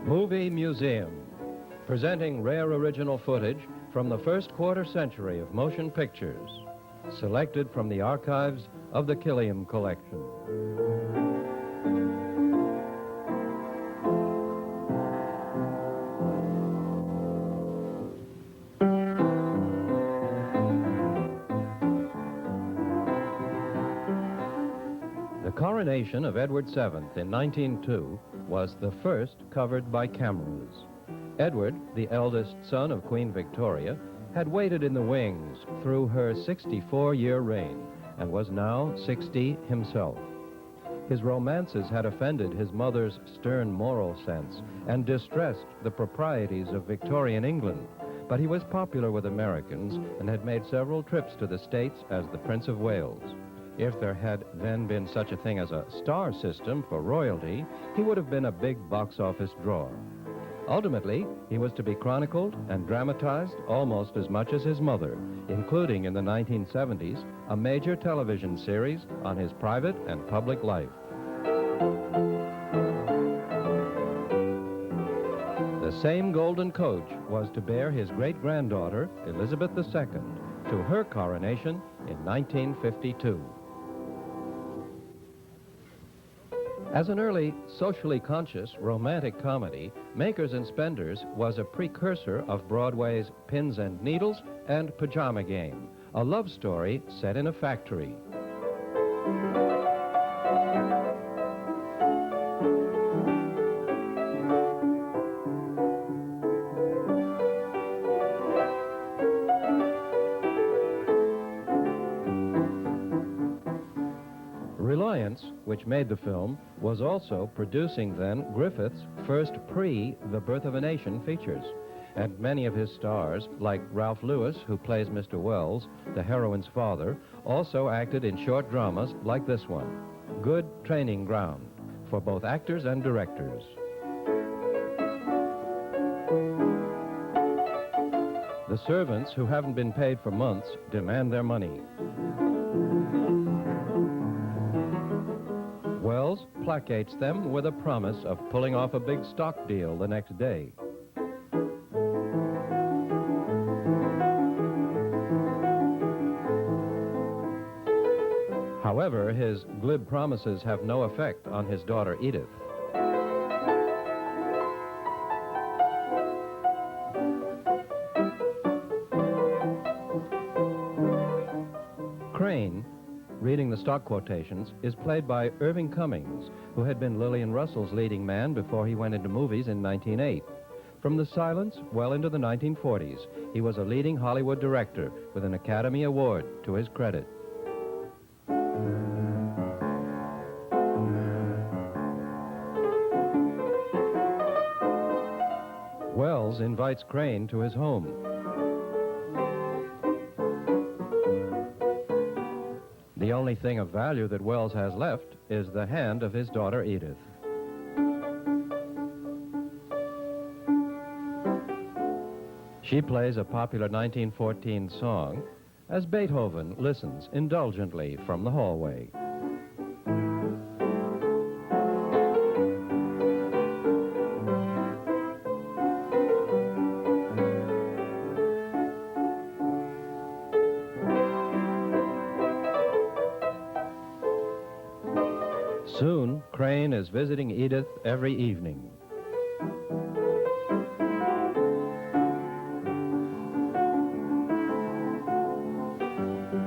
Movie Museum, presenting rare original footage from the first quarter century of motion pictures, selected from the archives of the Killiam collection. The coronation of Edward VII in 1902 was the first covered by cameras. Edward, the eldest son of Queen Victoria, had waited in the wings through her 64-year reign and was now 60 himself. His romances had offended his mother's stern moral sense and distressed the proprieties of Victorian England, but he was popular with Americans and had made several trips to the States as the Prince of Wales. If there had then been such a thing as a star system for royalty, he would have been a big box office draw. Ultimately, he was to be chronicled and dramatized almost as much as his mother, including in the 1970s a major television series on his private and public life. The same golden coach was to bear his great-granddaughter, Elizabeth II, to her coronation in 1952. As an early, socially conscious, romantic comedy, Makers and Spenders was a precursor of Broadway's Pins and Needles and Pajama Game, a love story set in a factory. Reliance, which made the film, was also producing then Griffith's first pre-The Birth of a Nation features. And many of his stars, like Ralph Lewis, who plays Mr. Wells, the heroine's father, also acted in short dramas like this one, Good Training Ground, for both actors and directors. The servants who haven't been paid for months demand their money. Wells placates them with a promise of pulling off a big stock deal the next day. However, his glib promises have no effect on his daughter Edith. Crane, reading the stock quotations, is played by Irving Cummings, who had been Lillian Russell's leading man before he went into movies in 1908. From the silence well into the 1940s, he was a leading Hollywood director with an Academy Award to his credit. Wells invites Crane to his home. The only thing of value that Wells has left is the hand of his daughter Edith. She plays a popular 1914 song as Beethoven listens indulgently from the hallway. Soon, Crane is visiting Edith every evening.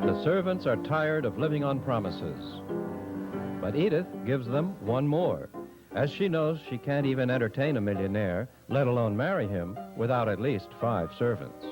The servants are tired of living on promises. But Edith gives them one more, as she knows she can't even entertain a millionaire, let alone marry him, without at least 5 servants.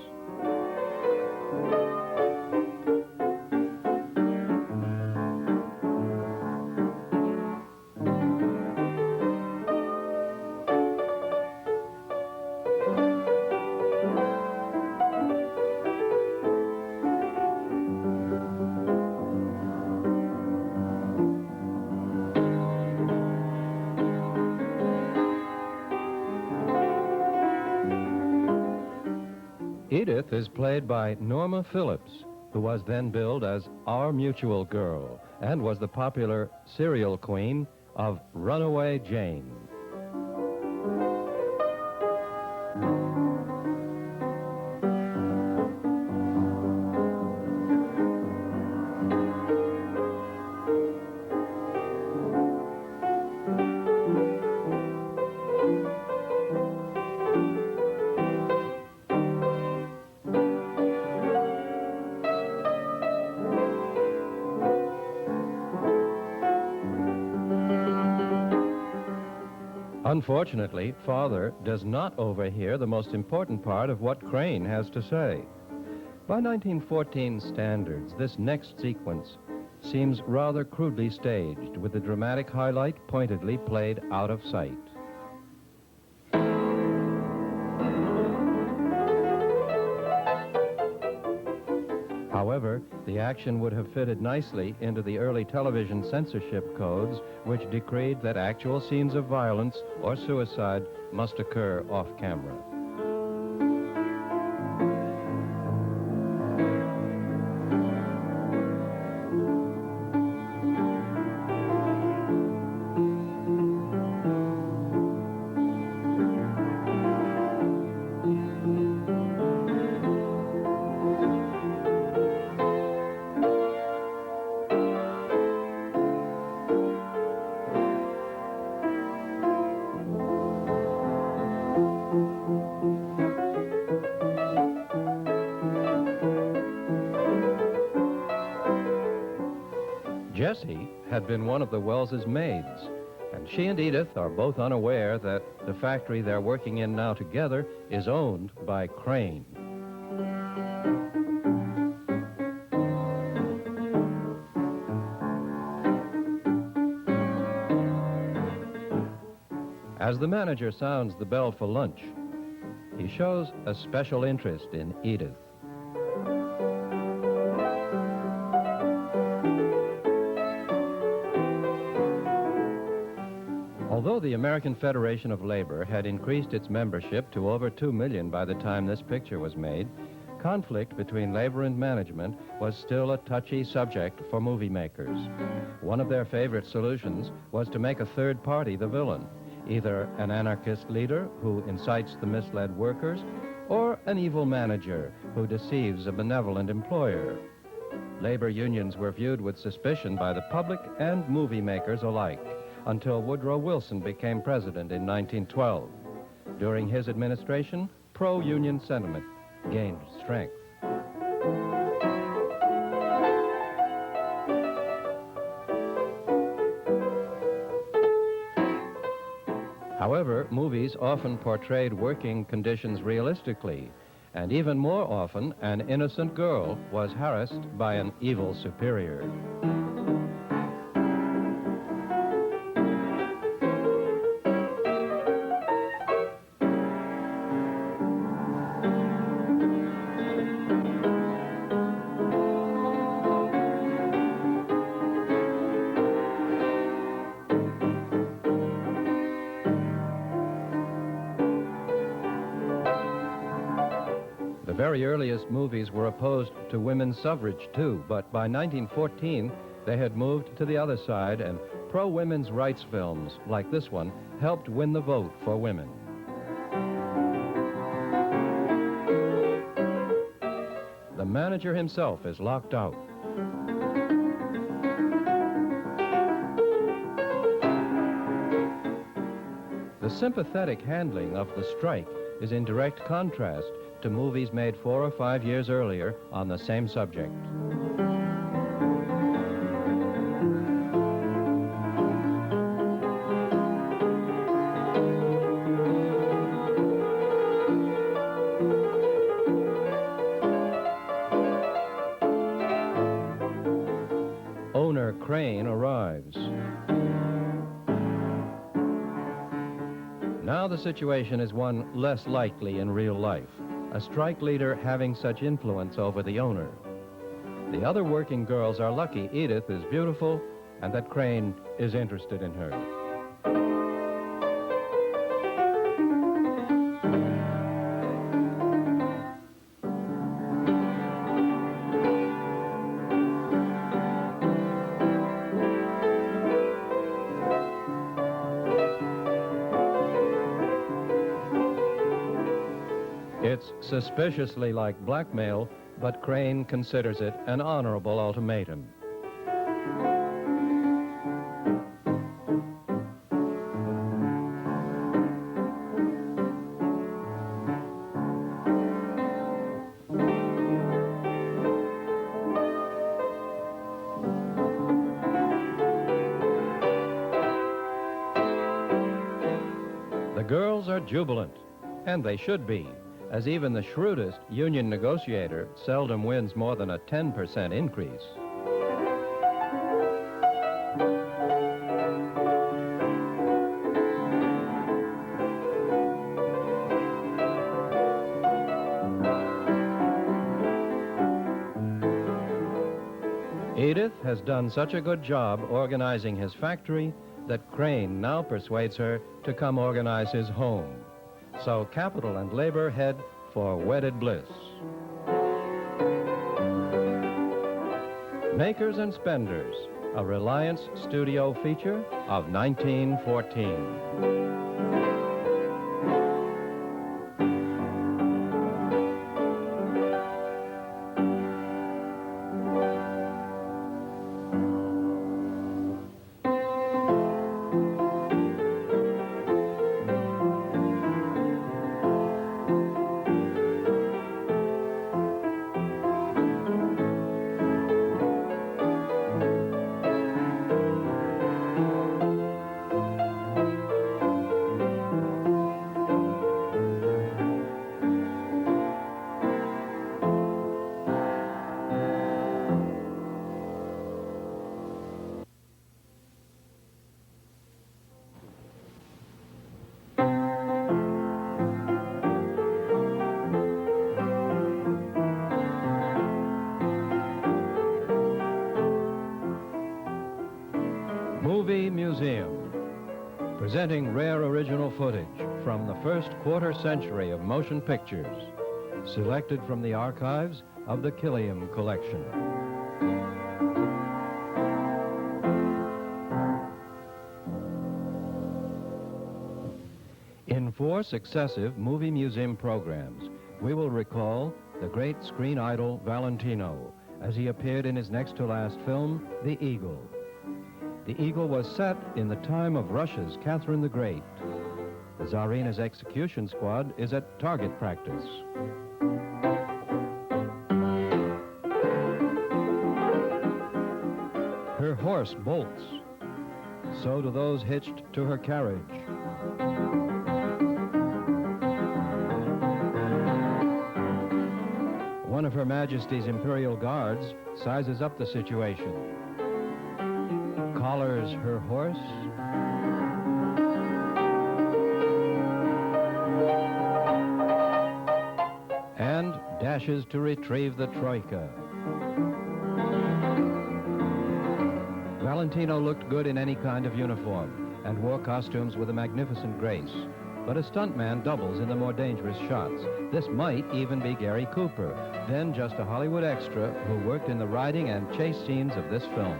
Edith is played by Norma Phillips, who was then billed as Our Mutual Girl and was the popular serial queen of Runaway Jane. Unfortunately, Father does not overhear the most important part of what Crane has to say. By 1914 standards, this next sequence seems rather crudely staged, with the dramatic highlight pointedly played out of sight. However, the action would have fitted nicely into the early television censorship codes, which decreed that actual scenes of violence or suicide must occur off-camera. Jessie had been one of the Wells's maids, and she and Edith are both unaware that the factory they're working in now together is owned by Crane. As the manager sounds the bell for lunch, he shows a special interest in Edith. Although the American Federation of Labor had increased its membership to over 2 million by the time this picture was made, conflict between labor and management was still a touchy subject for movie makers. One of their favorite solutions was to make a third party the villain, either an anarchist leader who incites the misled workers, or an evil manager who deceives a benevolent employer. Labor unions were viewed with suspicion by the public and movie makers alike, until Woodrow Wilson became president in 1912. During his administration, pro-union sentiment gained strength. However, movies often portrayed working conditions realistically, and even more often, an innocent girl was harassed by an evil superior. The very earliest movies were opposed to women's suffrage, too, but by 1914, they had moved to the other side, and pro-women's rights films, like this one, helped win the vote for women. The manager himself is locked out. The sympathetic handling of the strike is in direct contrast to movies made 4 or 5 years earlier on the same subject. Owner Crane arrives. Now the situation is one less likely in real life, a strike leader having such influence over the owner. The other working girls are lucky Edith is beautiful and that Crane is interested in her. It's suspiciously like blackmail, but Crane considers it an honorable ultimatum. girls are jubilant, and they should be, as even the shrewdest union negotiator seldom wins more than a 10% increase. Edith has done such a good job organizing his factory that Crane now persuades her to come organize his home. So capital and labor head for wedded bliss. Makers and Spenders, a Reliance studio feature of 1914. Movie Museum, presenting rare original footage from the first quarter century of motion pictures, selected from the archives of the Killiam collection. In 4 successive Movie Museum programs, we will recall the great screen idol Valentino as he appeared in his next-to-last film, The Eagle. The Eagle was set in the time of Russia's Catherine the Great. The Tsarina's execution squad is at target practice. Her horse bolts. So do those hitched to her carriage. One of Her Majesty's Imperial Guards sizes up the situation. Collars her horse, and dashes to retrieve the troika. Valentino looked good in any kind of uniform and wore costumes with a magnificent grace. But a stuntman doubles in the more dangerous shots. This might even be Gary Cooper, then just a Hollywood extra who worked in the riding and chase scenes of this film.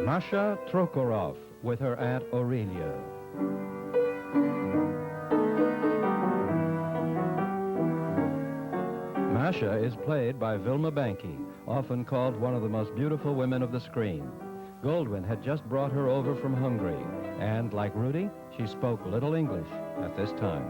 Masha Trokorov with her Aunt Aurelia. Masha is played by Vilma Banky, often called one of the most beautiful women of the screen. Goldwyn had just brought her over from Hungary, and like Rudy, she spoke little English at this time.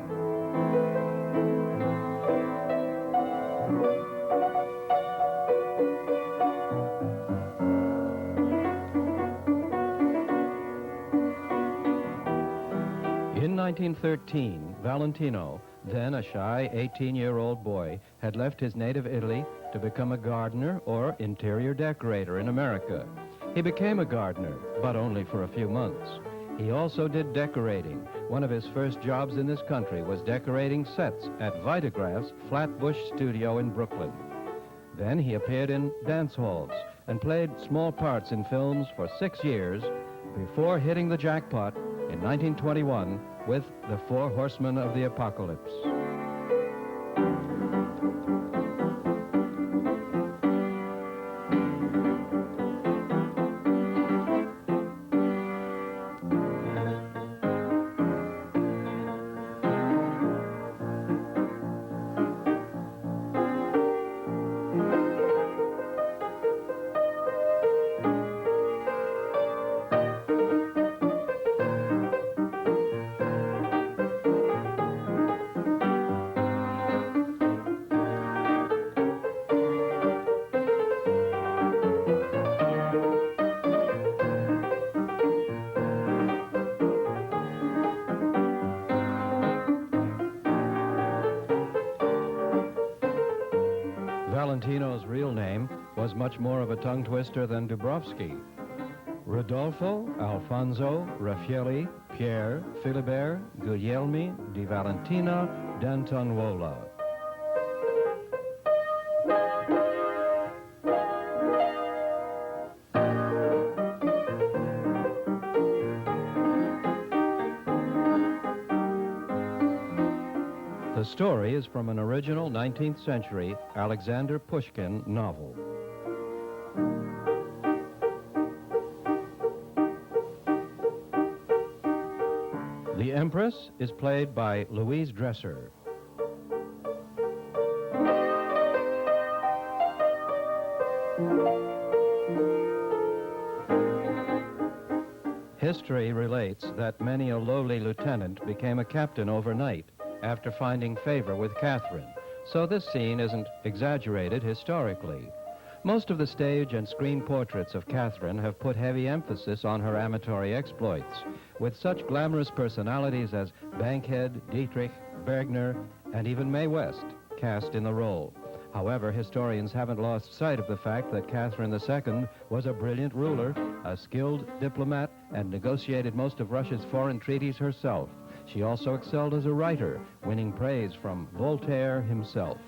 In 1913, Valentino, then a shy 18-year-old boy, had left his native Italy to become a gardener or interior decorator in America. He became a gardener, but only for a few months. He also did decorating. One of his first jobs in this country was decorating sets at Vitagraph's Flatbush studio in Brooklyn. Then he appeared in dance halls and played small parts in films for 6 years before hitting the jackpot in 1921 with The Four Horsemen of the Apocalypse. was much more of a tongue twister than Dubrovsky. Rodolfo, Alfonso, Raffaele, Pierre, Philibert, Guglielmi, Di Valentina, d'Antonuola. The story is from an original 19th century Alexander Pushkin novel. The Empress is played by Louise Dresser. History relates that many a lowly lieutenant became a captain overnight after finding favor with Catherine, so this scene isn't exaggerated historically. Most of the stage and screen portraits of Catherine have put heavy emphasis on her amatory exploits, with such glamorous personalities as Bankhead, Dietrich, Bergner, and even Mae West cast in the role. However, historians haven't lost sight of the fact that Catherine II was a brilliant ruler, a skilled diplomat, and negotiated most of Russia's foreign treaties herself. She also excelled as a writer, winning praise from Voltaire himself.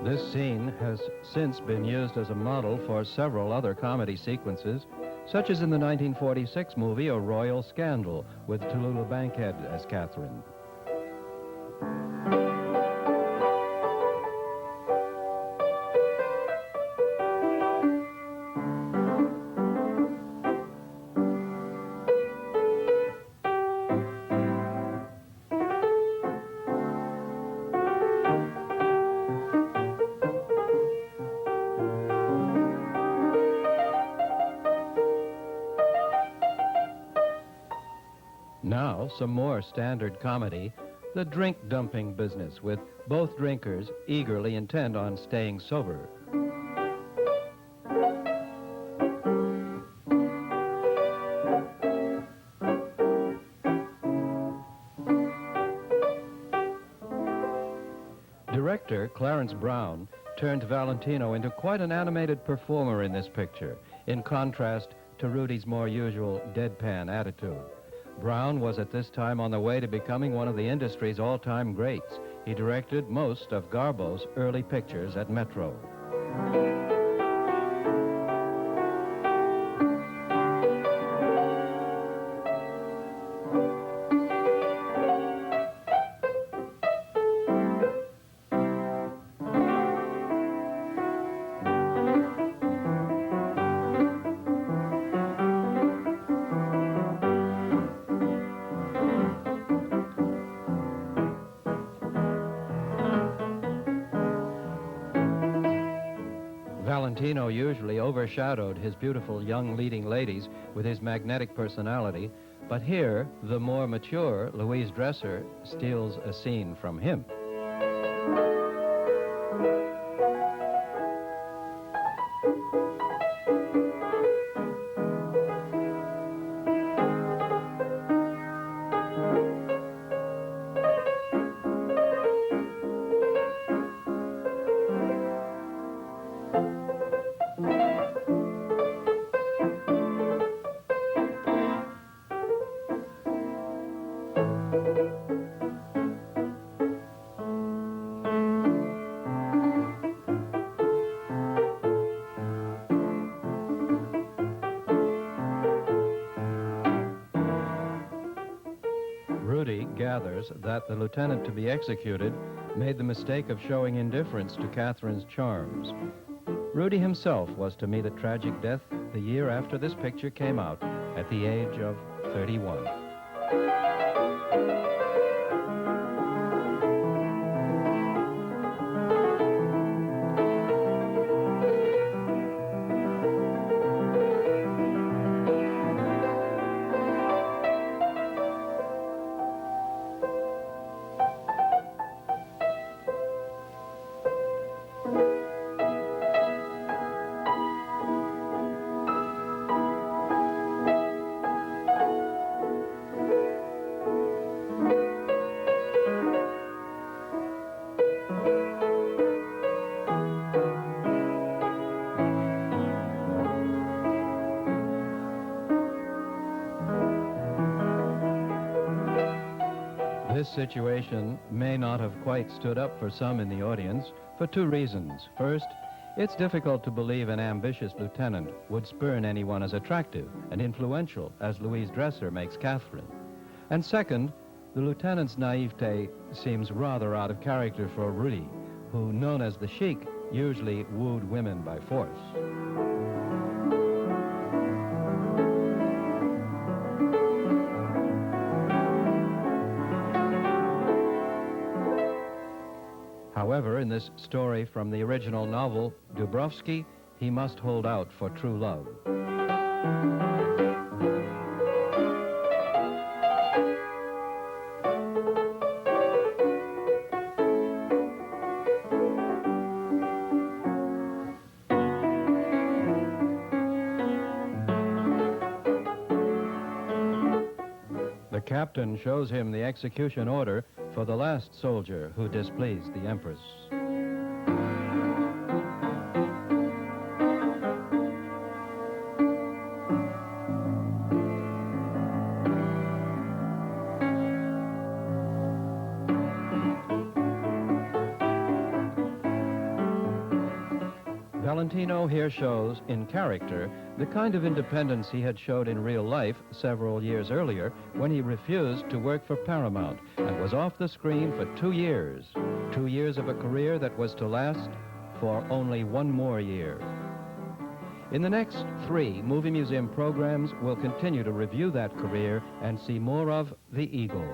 This scene has since been used as a model for several other comedy sequences, such as in the 1946 movie A Royal Scandal, with Tallulah Bankhead as Catherine. Now, some more standard comedy, the drink-dumping business, with both drinkers eagerly intent on staying sober. Director Clarence Brown turned Valentino into quite an animated performer in this picture, in contrast to Rudy's more usual deadpan attitude. Brown was at this time on the way to becoming one of the industry's all-time greats. He directed most of Garbo's early pictures at Metro. Valentino usually overshadowed his beautiful young leading ladies with his magnetic personality, but here, the more mature Louise Dresser steals a scene from him. officers that the lieutenant to be executed made the mistake of showing indifference to Catherine's charms. Rudy himself was to meet a tragic death the year after this picture came out, at the age of 31. This situation may not have quite stood up for some in the audience for two reasons. First, it's difficult to believe an ambitious lieutenant would spurn anyone as attractive and influential as Louise Dresser makes Catherine. And second, the lieutenant's naivete seems rather out of character for Rudy, who, known as the Sheik, usually wooed women by force. However, in this story from the original novel, Dubrovsky, he must hold out for true love. The captain shows him the execution order for the last soldier who displeased the Empress. Valentino here shows, in character, the kind of independence he had showed in real life several years earlier when he refused to work for Paramount and was off the screen for 2 years. 2 years of a career that was to last for only 1 more year. In the next 3 Movie Museum programs, we'll continue to review that career and see more of The Eagle.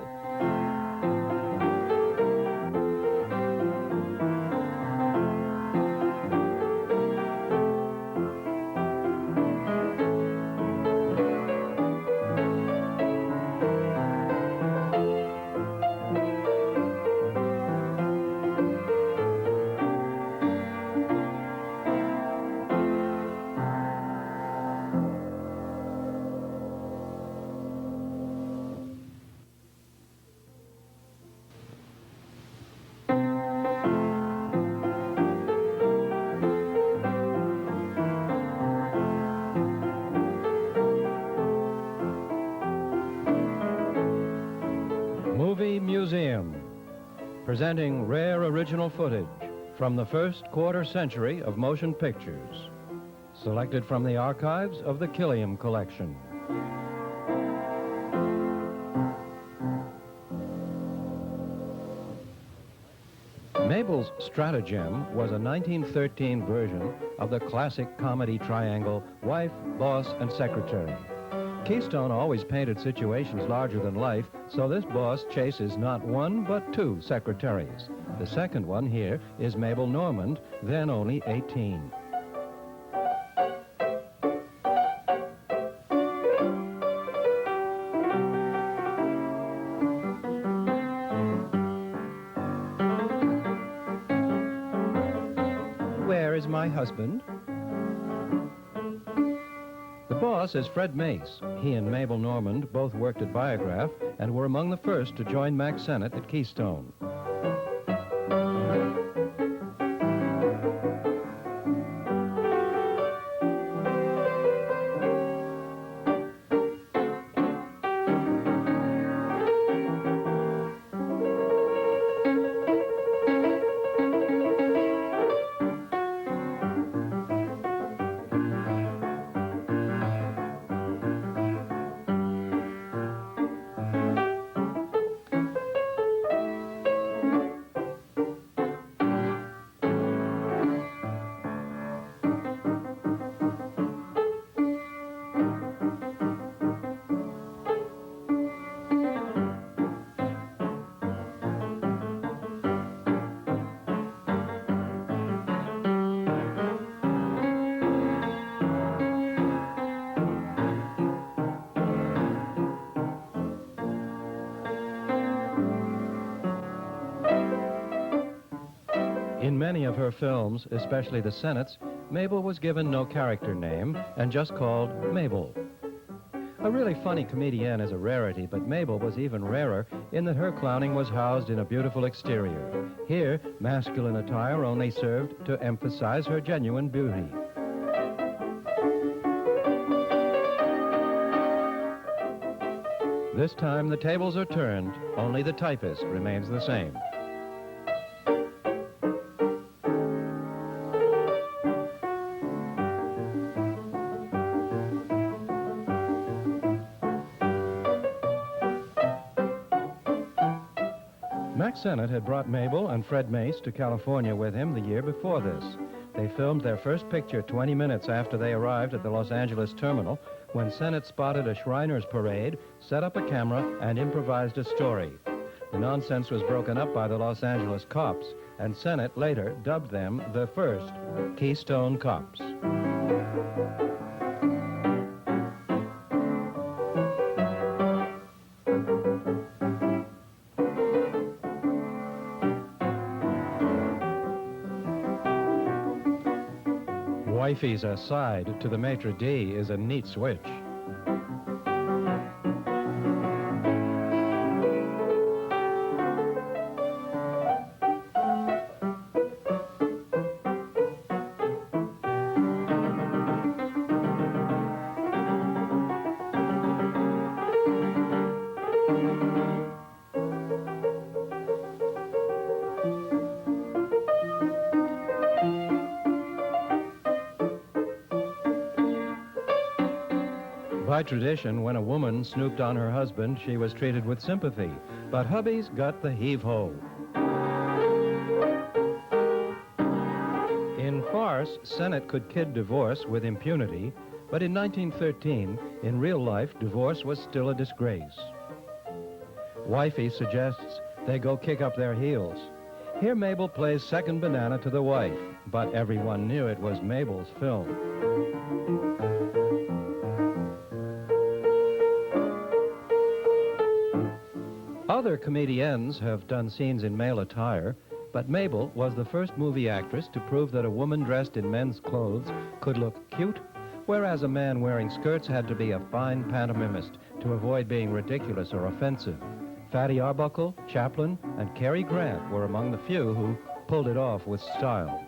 Movie Museum, presenting rare original footage from the first quarter century of motion pictures, selected from the archives of the Killiam collection. Mabel's Stratagem was a 1913 version of the classic comedy triangle wife, boss, and secretary. Keystone always painted situations larger than life, so this boss chases not 1 but 2 secretaries. The second one here is Mabel Normand, then only 18. Where is my husband? The boss is Fred Mace. He and Mabel Normand both worked at Biograph and were among the first to join Mac Sennett at Keystone. In many of her films, especially the Senate's, Mabel was given no character name and just called Mabel. A really funny comedienne is a rarity, but Mabel was even rarer in that her clowning was housed in a beautiful exterior. Here, masculine attire only served to emphasize her genuine beauty. This time the tables are turned, only the typist remains the same. Mack Sennett had brought Mabel and Fred Mace to California with him the year before this. They filmed their first picture 20 minutes after they arrived at the Los Angeles terminal when Sennett spotted a Shriners parade, set up a camera, and improvised a story. The nonsense was broken up by the Los Angeles cops, and Sennett later dubbed them the first Keystone Cops. Wifey's aside to the maitre d' is a neat switch. By tradition, when a woman snooped on her husband, she was treated with sympathy. But hubby's got the heave-ho. In farce, Sennett could kid divorce with impunity, but in 1913, in real life, divorce was still a disgrace. Wifey suggests they go kick up their heels. Here Mabel plays second banana to the wife, but everyone knew it was Mabel's film. Other comediennes have done scenes in male attire, but Mabel was the first movie actress to prove that a woman dressed in men's clothes could look cute, whereas a man wearing skirts had to be a fine pantomimist to avoid being ridiculous or offensive. Fatty Arbuckle, Chaplin, and Cary Grant were among the few who pulled it off with style.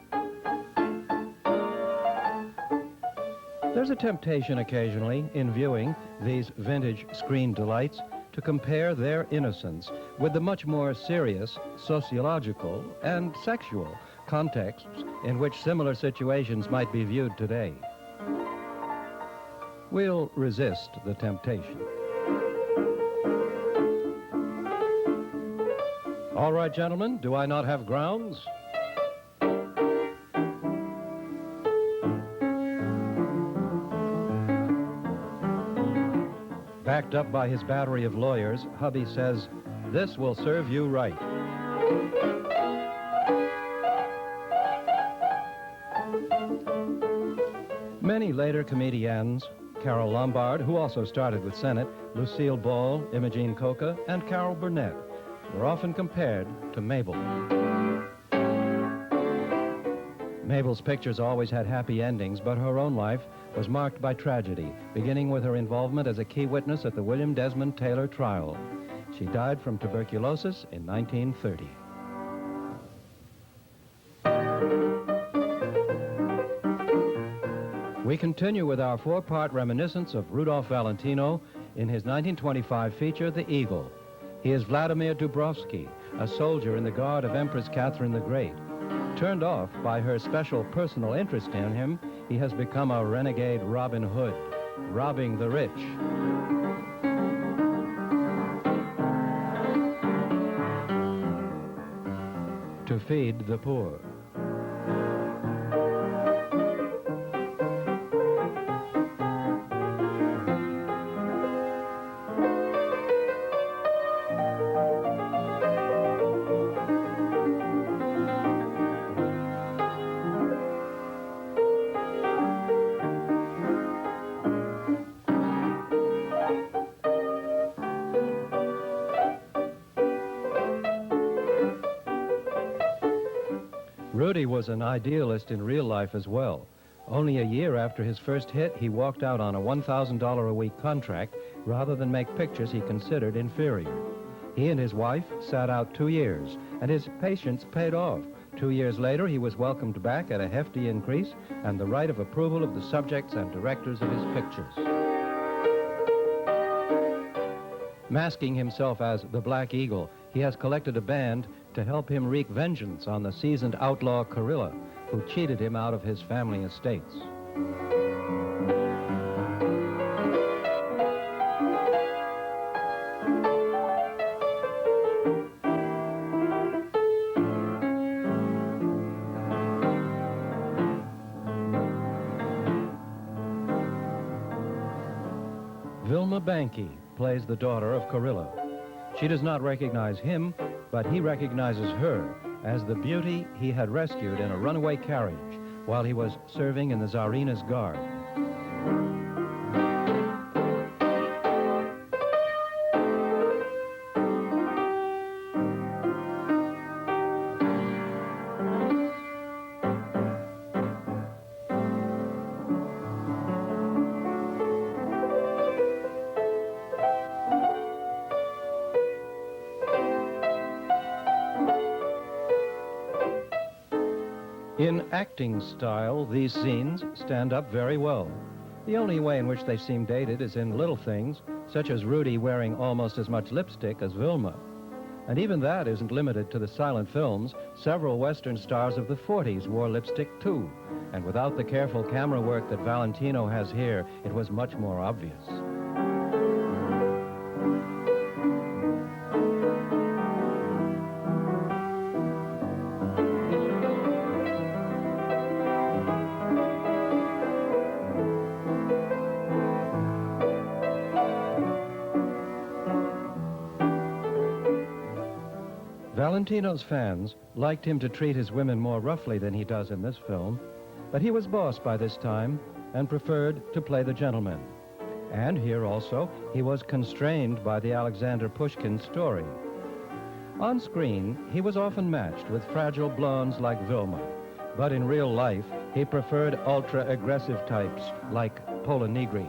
There's a temptation occasionally in viewing these vintage screen delights to compare their innocence with the much more serious sociological and sexual contexts in which similar situations might be viewed today. We'll resist the temptation. All right, gentlemen, do I not have grounds? Backed up by his battery of lawyers, hubby says, "This will serve you right." Many later comedians, Carol Lombard, who also started with Sennett, Lucille Ball, Imogene Coca, and Carol Burnett, were often compared to Mabel. Mabel's pictures always had happy endings, but her own life was marked by tragedy, beginning with her involvement as a key witness at the William Desmond Taylor trial. She died from tuberculosis in 1930. We continue with our four-part reminiscence of Rudolph Valentino in his 1925 feature, The Eagle. He is Vladimir Dubrovsky, a soldier in the guard of Empress Catherine the Great. Turned off by her special personal interest in him, he has become a renegade Robin Hood, robbing the rich. To feed the poor. Rudy was an idealist in real life as well. Only a year after his first hit, he walked out on a $1,000 a week contract rather than make pictures he considered inferior. He and his wife sat out 2 years, and his patience paid off. 2 years later, he was welcomed back at a hefty increase and the right of approval of the subjects and directors of his pictures. Masking himself as the Black Eagle, he has collected a band to help him wreak vengeance on the seasoned outlaw Carilla, who cheated him out of his family estates. Vilma Banky plays the daughter of Carilla. She does not recognize him, but he recognizes her as the beauty he had rescued in a runaway carriage while he was serving in the Tsarina's guard. In acting style, these scenes stand up very well. The only way in which they seem dated is in little things, such as Rudy wearing almost as much lipstick as Vilma. And even that isn't limited to the silent films. Several Western stars of the 40s wore lipstick too. And without the careful camera work that Valentino has here, it was much more obvious. Valentino's fans liked him to treat his women more roughly than he does in this film, but he was boss by this time and preferred to play the gentleman. And here also, he was constrained by the Alexander Pushkin story. On screen, he was often matched with fragile blondes like Vilma, but in real life, he preferred ultra-aggressive types like Pola Negri.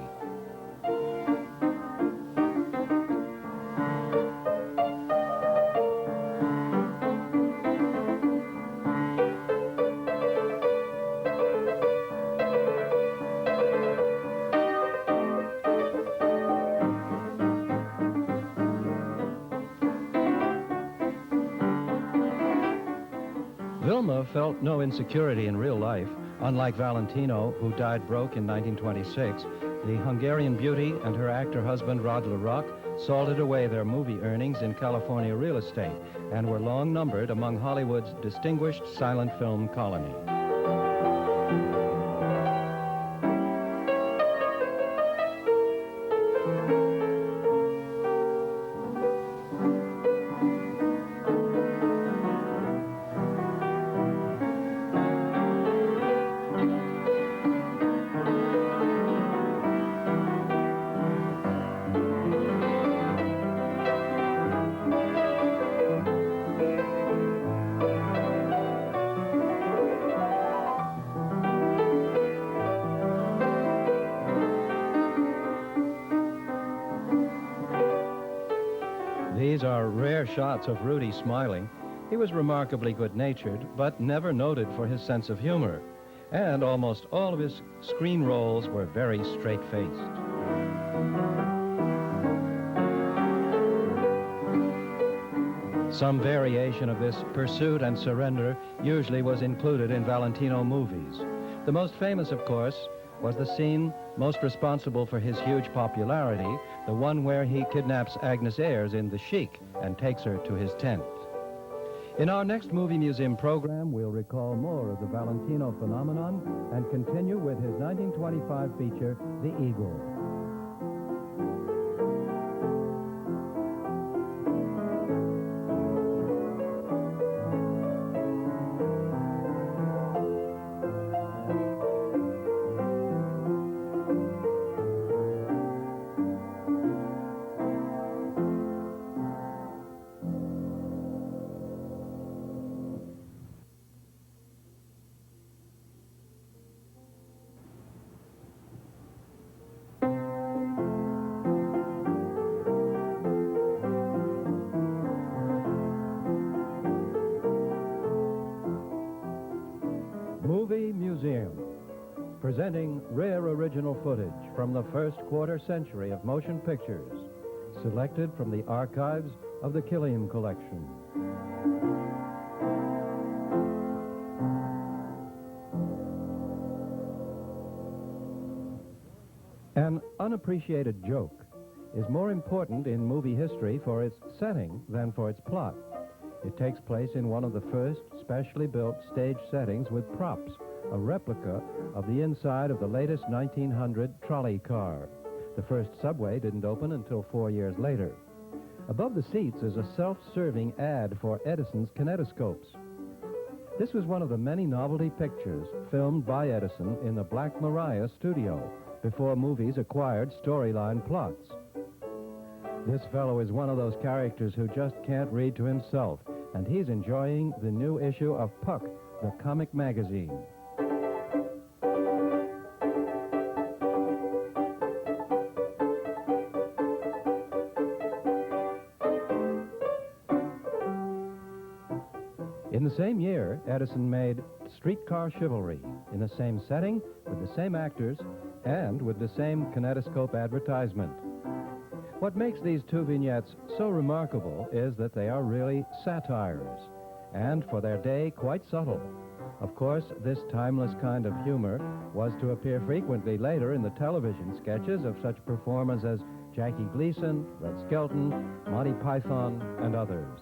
Vilma felt no insecurity in real life. Unlike Valentino, who died broke in 1926, the Hungarian beauty and her actor husband, Rod LaRock, salted away their movie earnings in California real estate and were long numbered among Hollywood's distinguished silent film colony. These are rare shots of Rudy smiling. He was remarkably good-natured, but never noted for his sense of humor. And almost all of his screen roles were very straight-faced. Some variation of this pursuit and surrender usually was included in Valentino movies. The most famous, of course, was the scene most responsible for his huge popularity, the one where he kidnaps Agnes Ayres in The Sheik and takes her to his tent. In our next Movie Museum program, we'll recall more of the Valentino phenomenon and continue with his 1925 feature, The Eagle. Museum, presenting rare original footage from the first quarter century of motion pictures, selected from the archives of the Killiam collection. An unappreciated joke is more important in movie history for its setting than for its plot. It takes place in one of the first specially built stage settings with props, a replica of the inside of the latest 1900 trolley car. The first subway didn't open until 4 years later. Above the seats is a self-serving ad for Edison's kinetoscopes. This was one of the many novelty pictures filmed by Edison in the Black Maria studio before movies acquired storyline plots. This fellow is one of those characters who just can't read to himself, and he's enjoying the new issue of Puck, the comic magazine. In the same year, Edison made Streetcar Chivalry in the same setting, with the same actors, and with the same kinetoscope advertisement. What makes these two vignettes so remarkable is that they are really satires, and for their day, quite subtle. Of course, this timeless kind of humor was to appear frequently later in the television sketches of such performers as Jackie Gleason, Red Skelton, Monty Python, and others.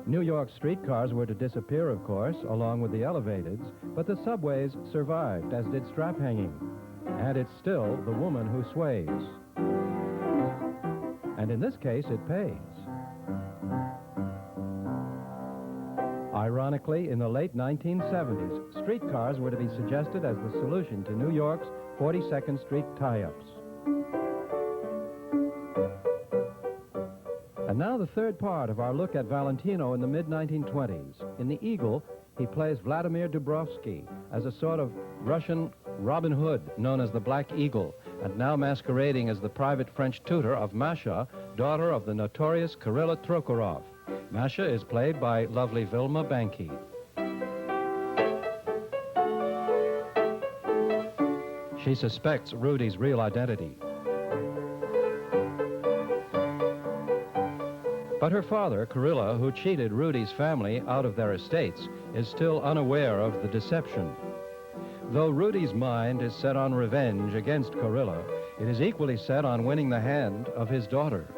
New York streetcars were to disappear, of course, along with the elevateds, but the subways survived, as did strap hanging. And it's still the woman who sways. And in this case, it pays. Ironically, in the late 1970s, streetcars were to be suggested as the solution to New York's 42nd Street tie-ups. And now the third part of our look at Valentino in the mid-1920s. In The Eagle, he plays Vladimir Dubrovsky as a sort of Russian Robin Hood known as the Black Eagle, and now masquerading as the private French tutor of Masha, daughter of the notorious Kirill Trokorov. Masha is played by lovely Vilma Banky. She suspects Rudy's real identity. But her father, Kirilla, who cheated Rudy's family out of their estates, is still unaware of the deception. Though Rudy's mind is set on revenge against Kirilla, it is equally set on winning the hand of his daughter.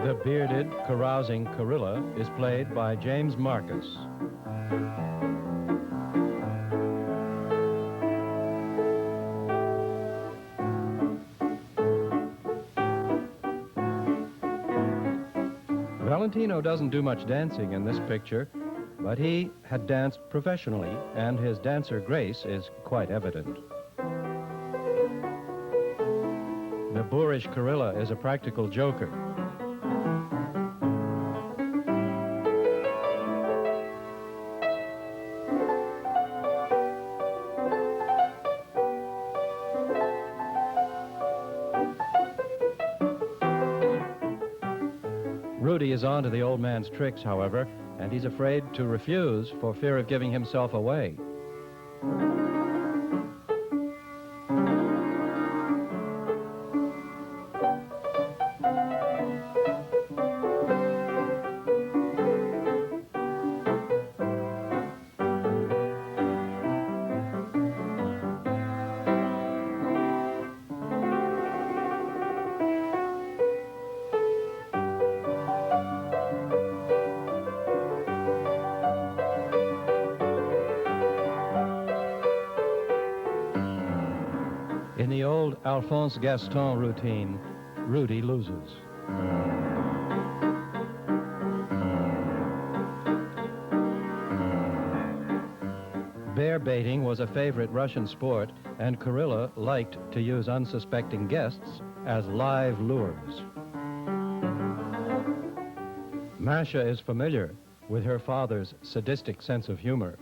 The bearded, carousing Kirilla is played by James Marcus. Valentino doesn't do much dancing in this picture, but he had danced professionally, and his dancer grace is quite evident. The boorish Kirilla is a practical joker. Rudy is on to the old man's tricks, however, and he's afraid to refuse for fear of giving himself away. In the old Alphonse Gaston routine, Rudy loses. Bear baiting was a favorite Russian sport, and Kurilla liked to use unsuspecting guests as live lures. Masha is familiar with her father's sadistic sense of humor.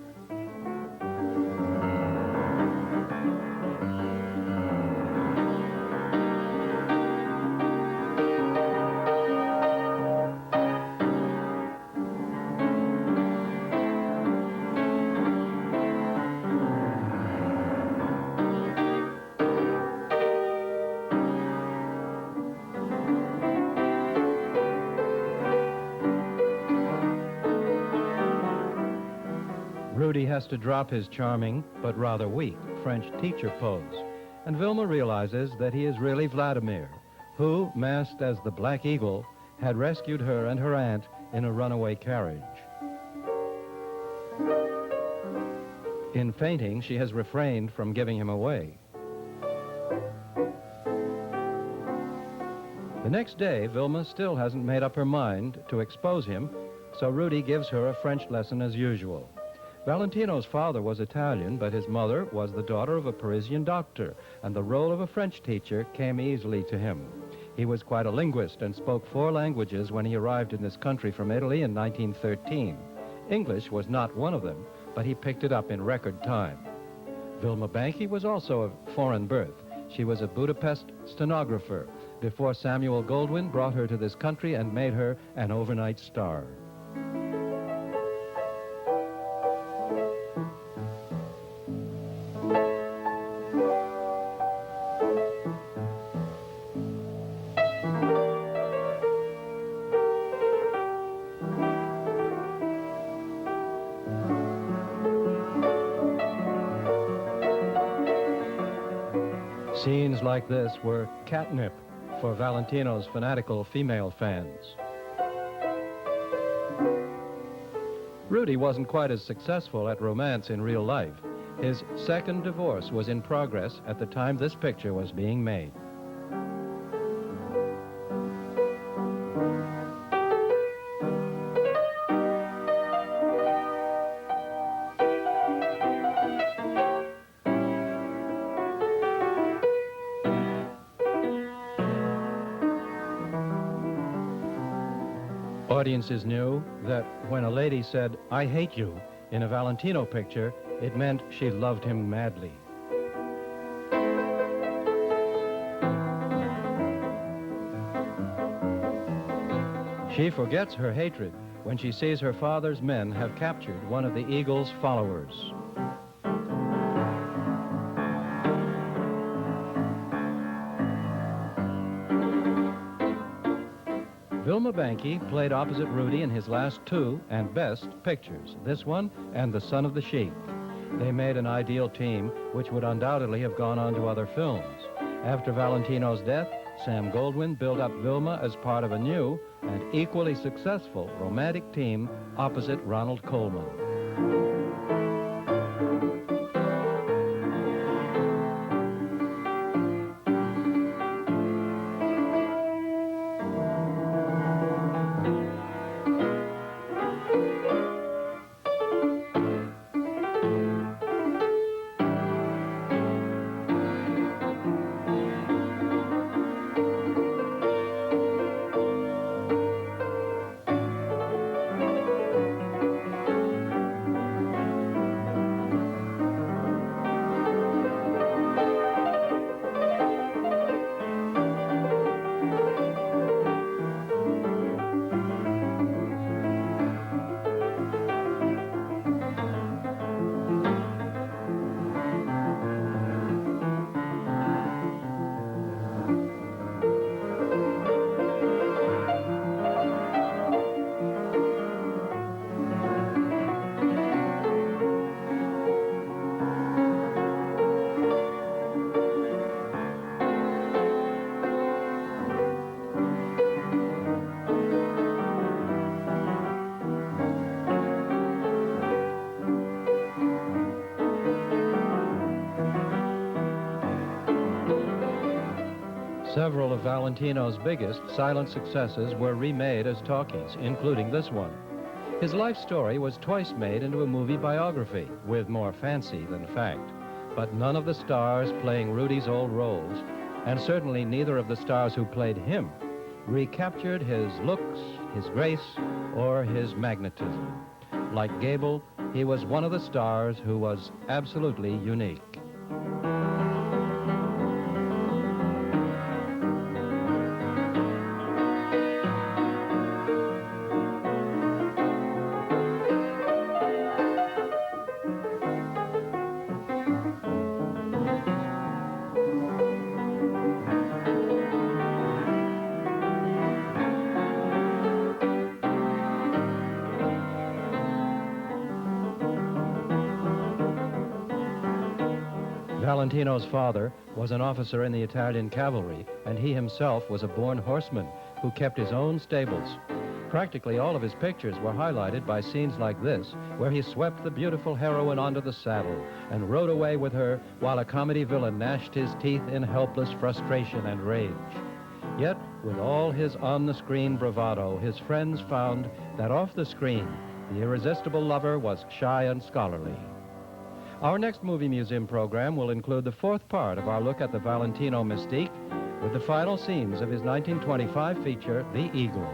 Rudy has to drop his charming, but rather weak, French teacher pose, and Vilma realizes that he is really Vladimir, who, masked as the Black Eagle, had rescued her and her aunt in a runaway carriage. In fainting, she has refrained from giving him away. The next day, Vilma still hasn't made up her mind to expose him, so Rudy gives her a French lesson as usual. Valentino's father was Italian, but his mother was the daughter of a Parisian doctor, and the role of a French teacher came easily to him. He was quite a linguist and spoke 4 languages when he arrived in this country from Italy in 1913. English was not one of them, but he picked it up in record time. Vilma Banky was also of foreign birth. She was a Budapest stenographer before Samuel Goldwyn brought her to this country and made her an overnight star. Scenes like this were catnip for Valentino's fanatical female fans. Rudy wasn't quite as successful at romance in real life. His second divorce was in progress at the time this picture was being made. Audiences knew that when a lady said, "I hate you," in a Valentino picture, it meant she loved him madly. She forgets her hatred when she sees her father's men have captured one of the Eagle's followers. Vilma Banky played opposite Rudy in his last 2 and best pictures, this one and The Son of the Sheik. They made an ideal team, which would undoubtedly have gone on to other films. After Valentino's death, Sam Goldwyn built up Vilma as part of a new and equally successful romantic team opposite Ronald Colman. Several of Valentino's biggest silent successes were remade as talkies, including this one. His life story was twice made into a movie biography, with more fancy than fact. But none of the stars playing Rudy's old roles, and certainly neither of the stars who played him, recaptured his looks, his grace, or his magnetism. Like Gable, he was one of the stars who was absolutely unique. Valentino's father was an officer in the Italian cavalry, and he himself was a born horseman who kept his own stables. Practically all of his pictures were highlighted by scenes like this, where he swept the beautiful heroine onto the saddle and rode away with her while a comedy villain gnashed his teeth in helpless frustration and rage. Yet, with all his on-the-screen bravado, his friends found that off the screen, the irresistible lover was shy and scholarly. Our next movie museum program will include the fourth part of our look at the Valentino mystique, with the final scenes of his 1925 feature, The Eagle.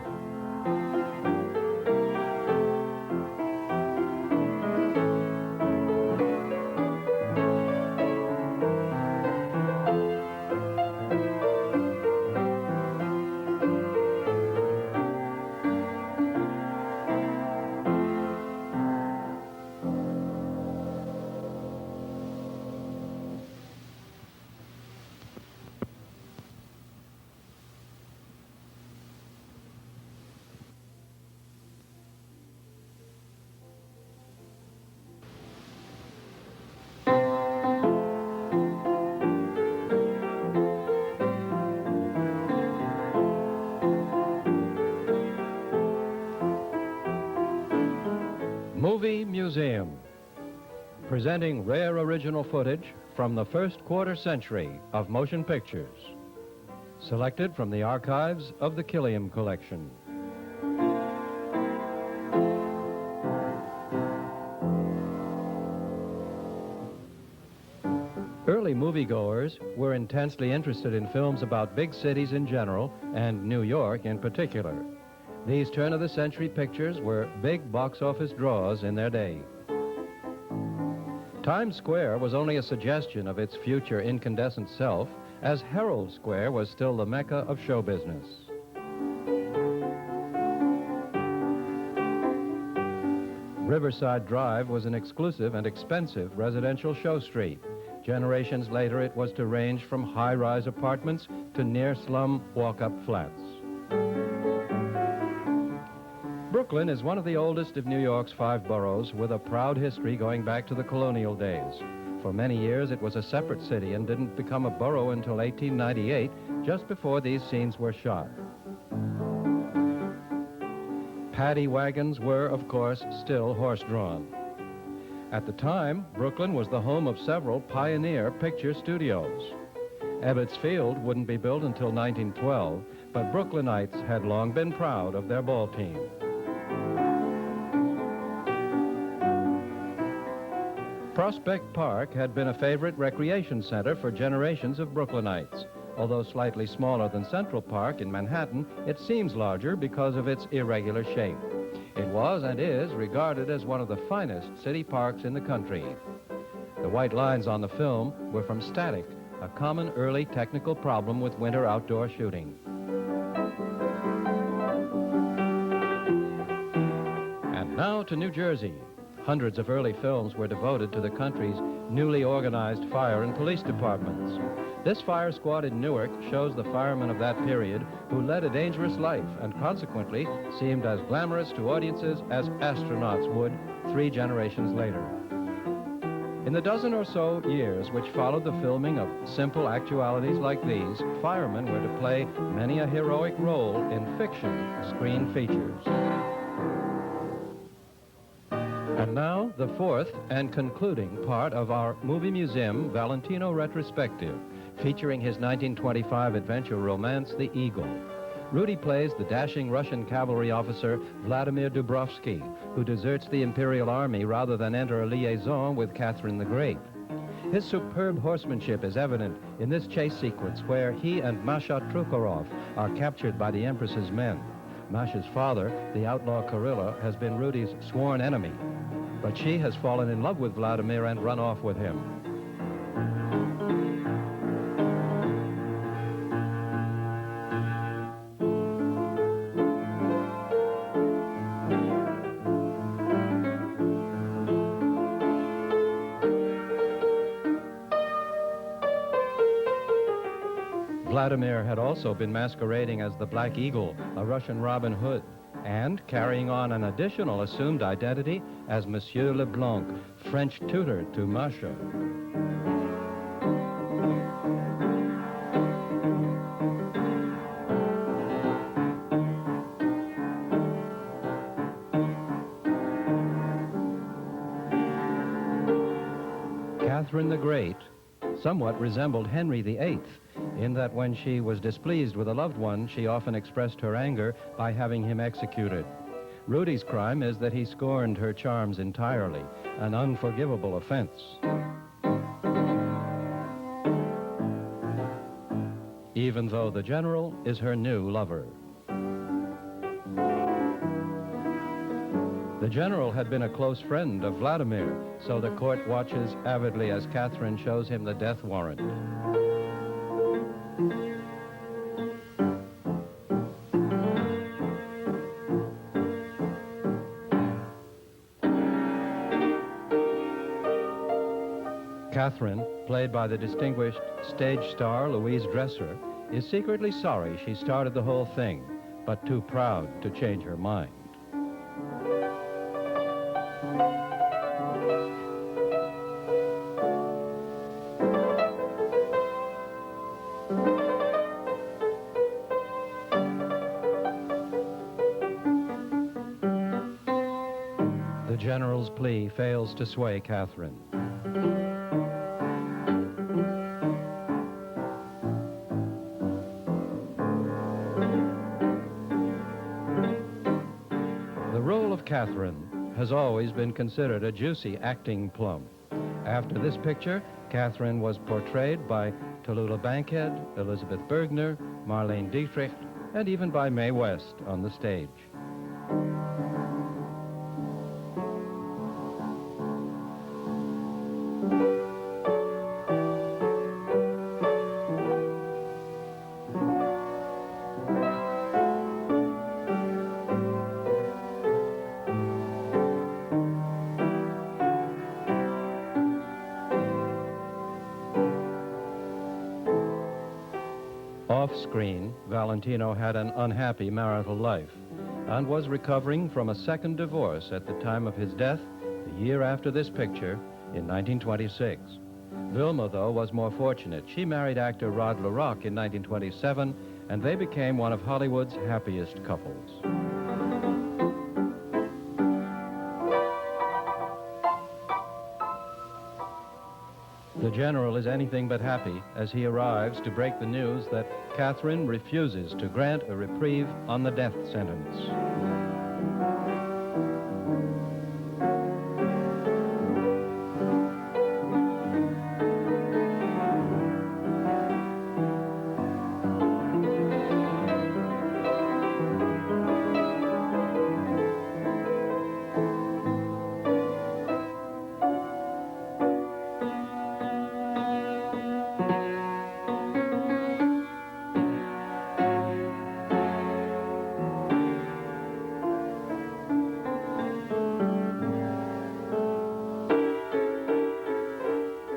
Movie Museum, presenting rare original footage from the first quarter century of motion pictures, selected from the archives of the Killiam collection. Early moviegoers were intensely interested in films about big cities in general and New York in particular. These turn-of-the-century pictures were big box office draws in their day. Times Square was only a suggestion of its future incandescent self, as Herald Square was still the mecca of show business. Riverside Drive was an exclusive and expensive residential show street. Generations later, it was to range from high-rise apartments to near-slum walk-up flats. Brooklyn is one of the oldest of New York's 5 boroughs, with a proud history going back to the colonial days. For many years, it was a separate city and didn't become a borough until 1898, just before these scenes were shot. Paddy wagons were, of course, still horse-drawn. At the time, Brooklyn was the home of several pioneer picture studios. Ebbets Field wouldn't be built until 1912, but Brooklynites had long been proud of their ball team. Prospect Park had been a favorite recreation center for generations of Brooklynites. Although slightly smaller than Central Park in Manhattan, it seems larger because of its irregular shape. It was and is regarded as one of the finest city parks in the country. The white lines on the film were from static, a common early technical problem with winter outdoor shooting. And now to New Jersey. Hundreds of early films were devoted to the country's newly organized fire and police departments. This fire squad in Newark shows the firemen of that period who led a dangerous life and consequently seemed as glamorous to audiences as astronauts would 3 generations later. In the dozen or so years which followed the filming of simple actualities like these, firemen were to play many a heroic role in fiction screen features. And And now, the fourth and concluding part of our Movie Museum Valentino Retrospective, featuring his 1925 adventure romance, The Eagle. Rudy plays the dashing Russian cavalry officer Vladimir Dubrovsky, who deserts the Imperial Army rather than enter a liaison with Catherine the Great. His superb horsemanship is evident in this chase sequence where he and Masha Trukhorov are captured by the Empress's men. Masha's father, the outlaw Kirilla, has been Rudy's sworn enemy, but she has fallen in love with Vladimir and run off with him. Vladimir had also been masquerading as the Black Eagle, a Russian Robin Hood, and carrying on an additional assumed identity as Monsieur Leblanc, French tutor to Masha. Catherine the Great somewhat resembled Henry VIII, in that when she was displeased with a loved one, she often expressed her anger by having him executed. Rudy's crime is that he scorned her charms entirely, an unforgivable offense. Even though the general is her new lover. The general had been a close friend of Vladimir, so the court watches avidly as Catherine shows him the death warrant. Catherine, played by the distinguished stage star Louise Dresser, is secretly sorry she started the whole thing, but too proud to change her mind. The general's plea fails to sway Catherine. The role of Catherine has always been considered a juicy acting plum. After this picture, Catherine was portrayed by Tallulah Bankhead, Elizabeth Bergner, Marlene Dietrich, and even by Mae West on the stage. Off-screen, Valentino had an unhappy marital life and was recovering from a second divorce at the time of his death, the year after this picture, in 1926. Vilma, though, was more fortunate. She married actor Rod LaRock in 1927, and they became one of Hollywood's happiest couples. The general is anything but happy as he arrives to break the news that Catherine refuses to grant a reprieve on the death sentence.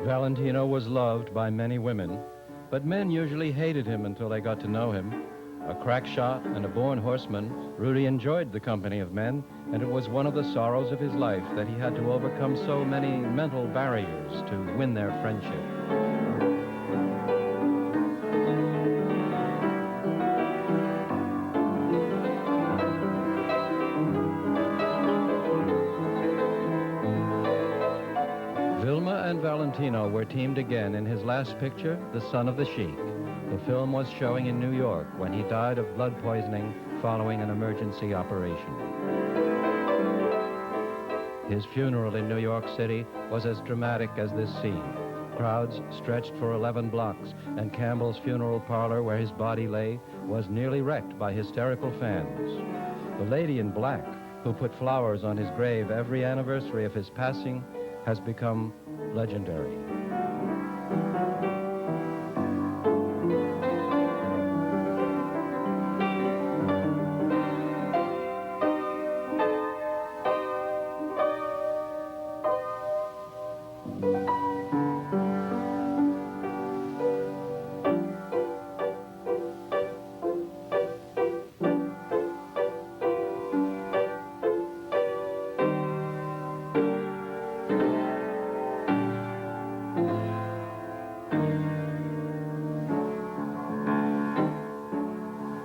Valentino was loved by many women, but men usually hated him until they got to know him. A crack shot and a born horseman, Rudy enjoyed the company of men, and it was one of the sorrows of his life that he had to overcome so many mental barriers to win their friendship. Valentino were teamed again in his last picture, The Son of the Sheik. The film was showing in New York when he died of blood poisoning following an emergency operation. His funeral in New York City was as dramatic as this scene. Crowds stretched for 11 blocks, and Campbell's funeral parlor where his body lay was nearly wrecked by hysterical fans. The lady in black, who put flowers on his grave every anniversary of his passing, has become legendary.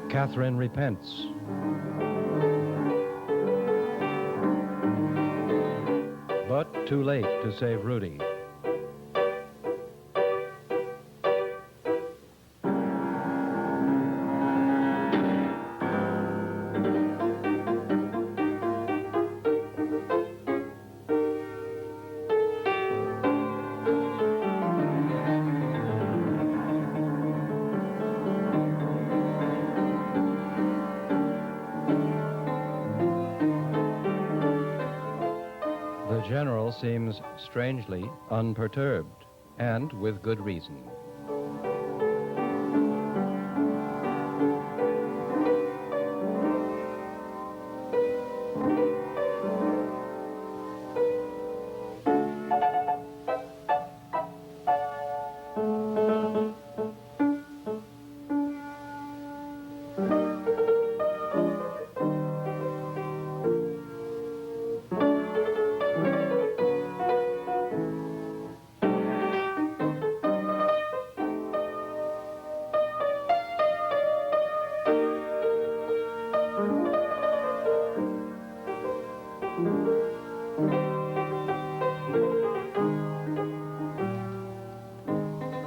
Catherine repents. But too late to save Rudy. The general seems strangely unperturbed, and with good reason.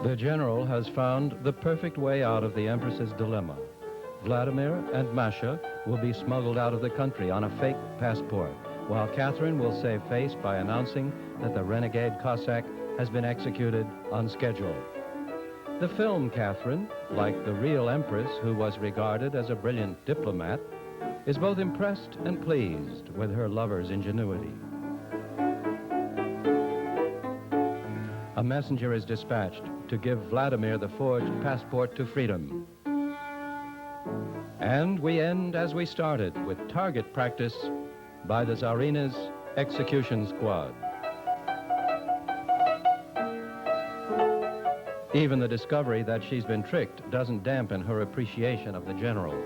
The general has found the perfect way out of the Empress's dilemma. Vladimir and Masha will be smuggled out of the country on a fake passport, while Catherine will save face by announcing that the renegade Cossack has been executed on schedule. The film Catherine, like the real Empress, who was regarded as a brilliant diplomat, is both impressed and pleased with her lover's ingenuity. A messenger is dispatched to give Vladimir the forged passport to freedom. And we end as we started, with target practice by the Tsarina's execution squad. Even the discovery that she's been tricked doesn't dampen her appreciation of the general.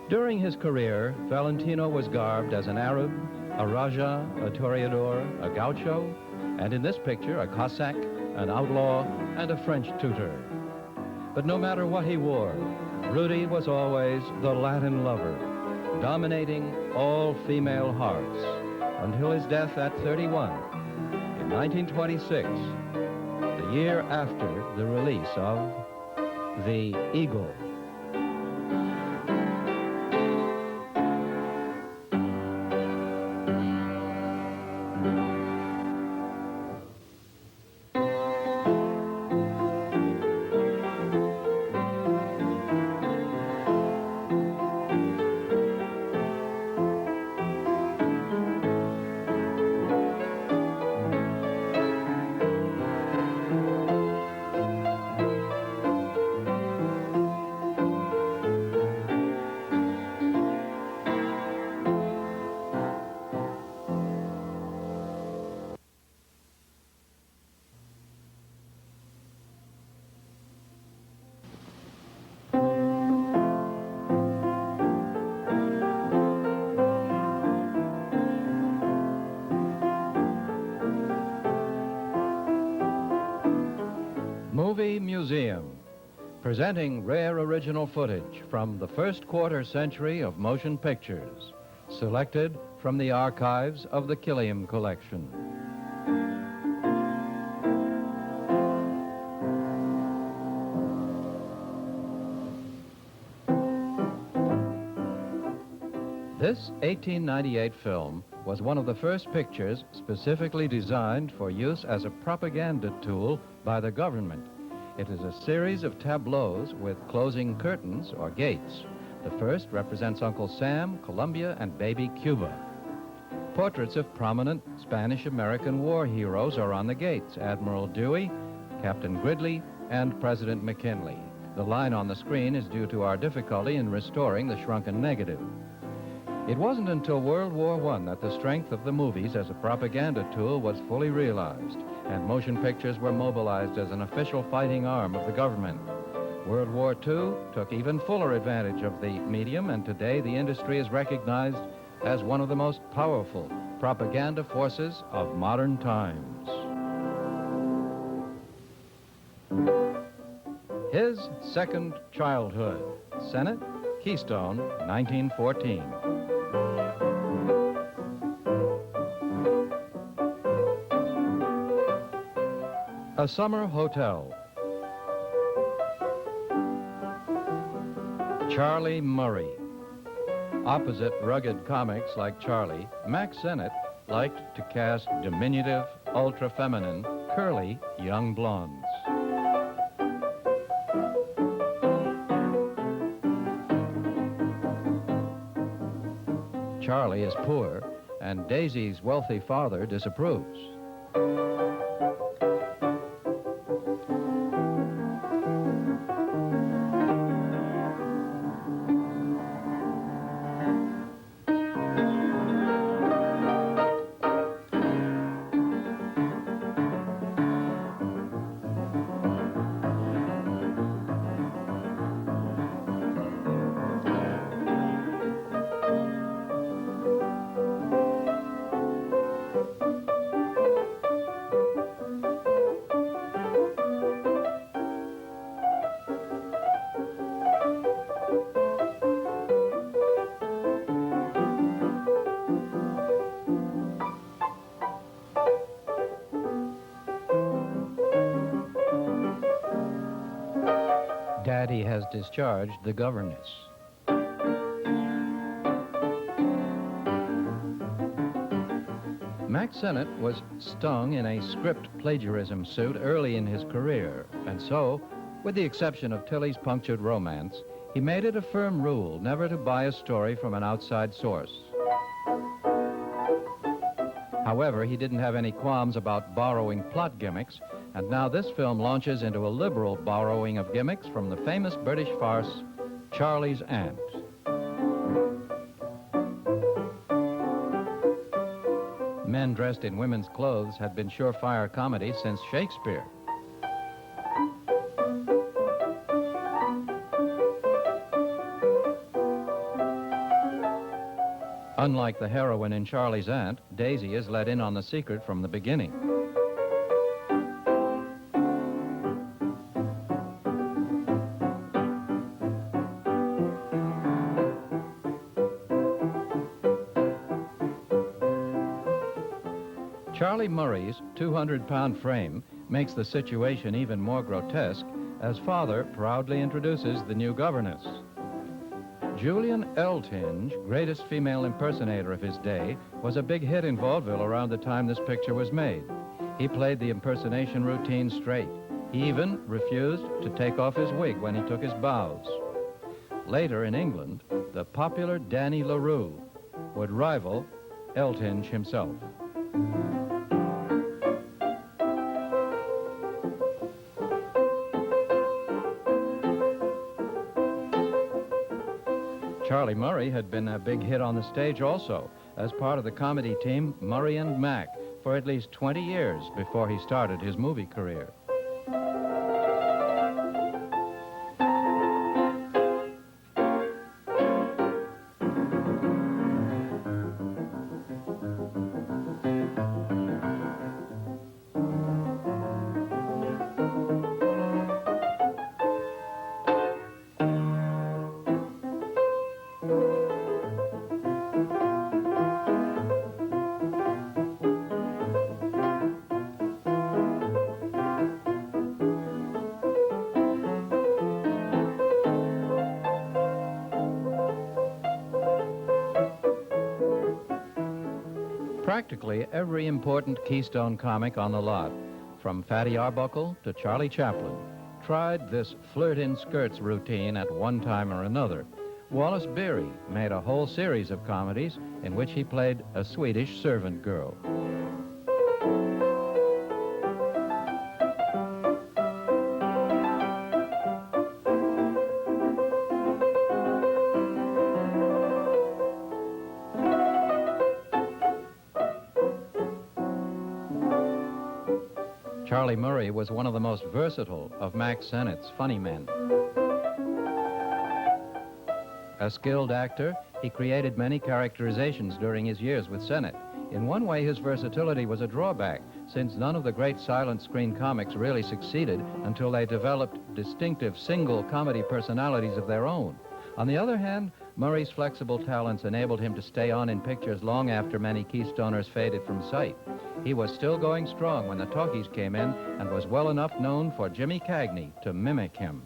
During his career, Valentino was garbed as an Arab, a Raja, a Toreador, a gaucho, and in this picture, a Cossack, an outlaw, and a French tutor. But no matter what he wore, Rudy was always the Latin lover, dominating all female hearts, until his death at 31 in 1926, the year after the release of The Eagle. Movie Museum, presenting rare original footage from the first quarter century of motion pictures, selected from the archives of the Killiam collection. This 1898 film was one of the first pictures specifically designed for use as a propaganda tool by the government. It is a series of tableaus with closing curtains or gates. The first represents Uncle Sam, Colombia, and baby Cuba. Portraits of prominent Spanish-American war heroes are on the gates: Admiral Dewey, Captain Gridley, and President McKinley. The line on the screen is due to our difficulty in restoring the shrunken negative. It wasn't until World War I that the strength of the movies as a propaganda tool was fully realized, and motion pictures were mobilized as an official fighting arm of the government. World War II took even fuller advantage of the medium, and today the industry is recognized as one of the most powerful propaganda forces of modern times. His Second Childhood, Senate, Keystone, 1914. A summer hotel. Charlie Murray. Opposite rugged comics like Charlie, Mack Sennett liked to cast diminutive, ultra-feminine, curly young blondes. Charlie is poor, and Daisy's wealthy father disapproves. Daddy has discharged the governess. Mack Sennett was stung in a script plagiarism suit early in his career, and so, with the exception of Tilly's punctured romance, he made it a firm rule never to buy a story from an outside source. However, he didn't have any qualms about borrowing plot gimmicks, and now this film launches into a liberal borrowing of gimmicks from the famous British farce, Charlie's Aunt. Men dressed in women's clothes had been surefire comedy since Shakespeare. Unlike the heroine in Charlie's Aunt, Daisy is let in on the secret from the beginning. Charlie Murray's 200-pound frame makes the situation even more grotesque as father proudly introduces the new governess. Julian Eltinge, greatest female impersonator of his day, was a big hit in vaudeville around the time this picture was made. He played the impersonation routine straight. He even refused to take off his wig when he took his bows. Later in England, the popular Danny LaRue would rival Eltinge himself. Charlie Murray had been a big hit on the stage also, as part of the comedy team Murray and Mack for at least 20 years before he started his movie career. Practically every important Keystone comic on the lot, from Fatty Arbuckle to Charlie Chaplin, tried this flirt-in-skirts routine at one time or another. Wallace Beery made a whole series of comedies in which he played a Swedish servant girl. Charlie Murray was one of the most versatile of Mack Sennett's funny men. A skilled actor, he created many characterizations during his years with Sennett. In one way, his versatility was a drawback, since none of the great silent screen comics really succeeded until they developed distinctive single comedy personalities of their own. On the other hand, Murray's flexible talents enabled him to stay on in pictures long after many Keystoners faded from sight. He was still going strong when the talkies came in and was well enough known for Jimmy Cagney to mimic him.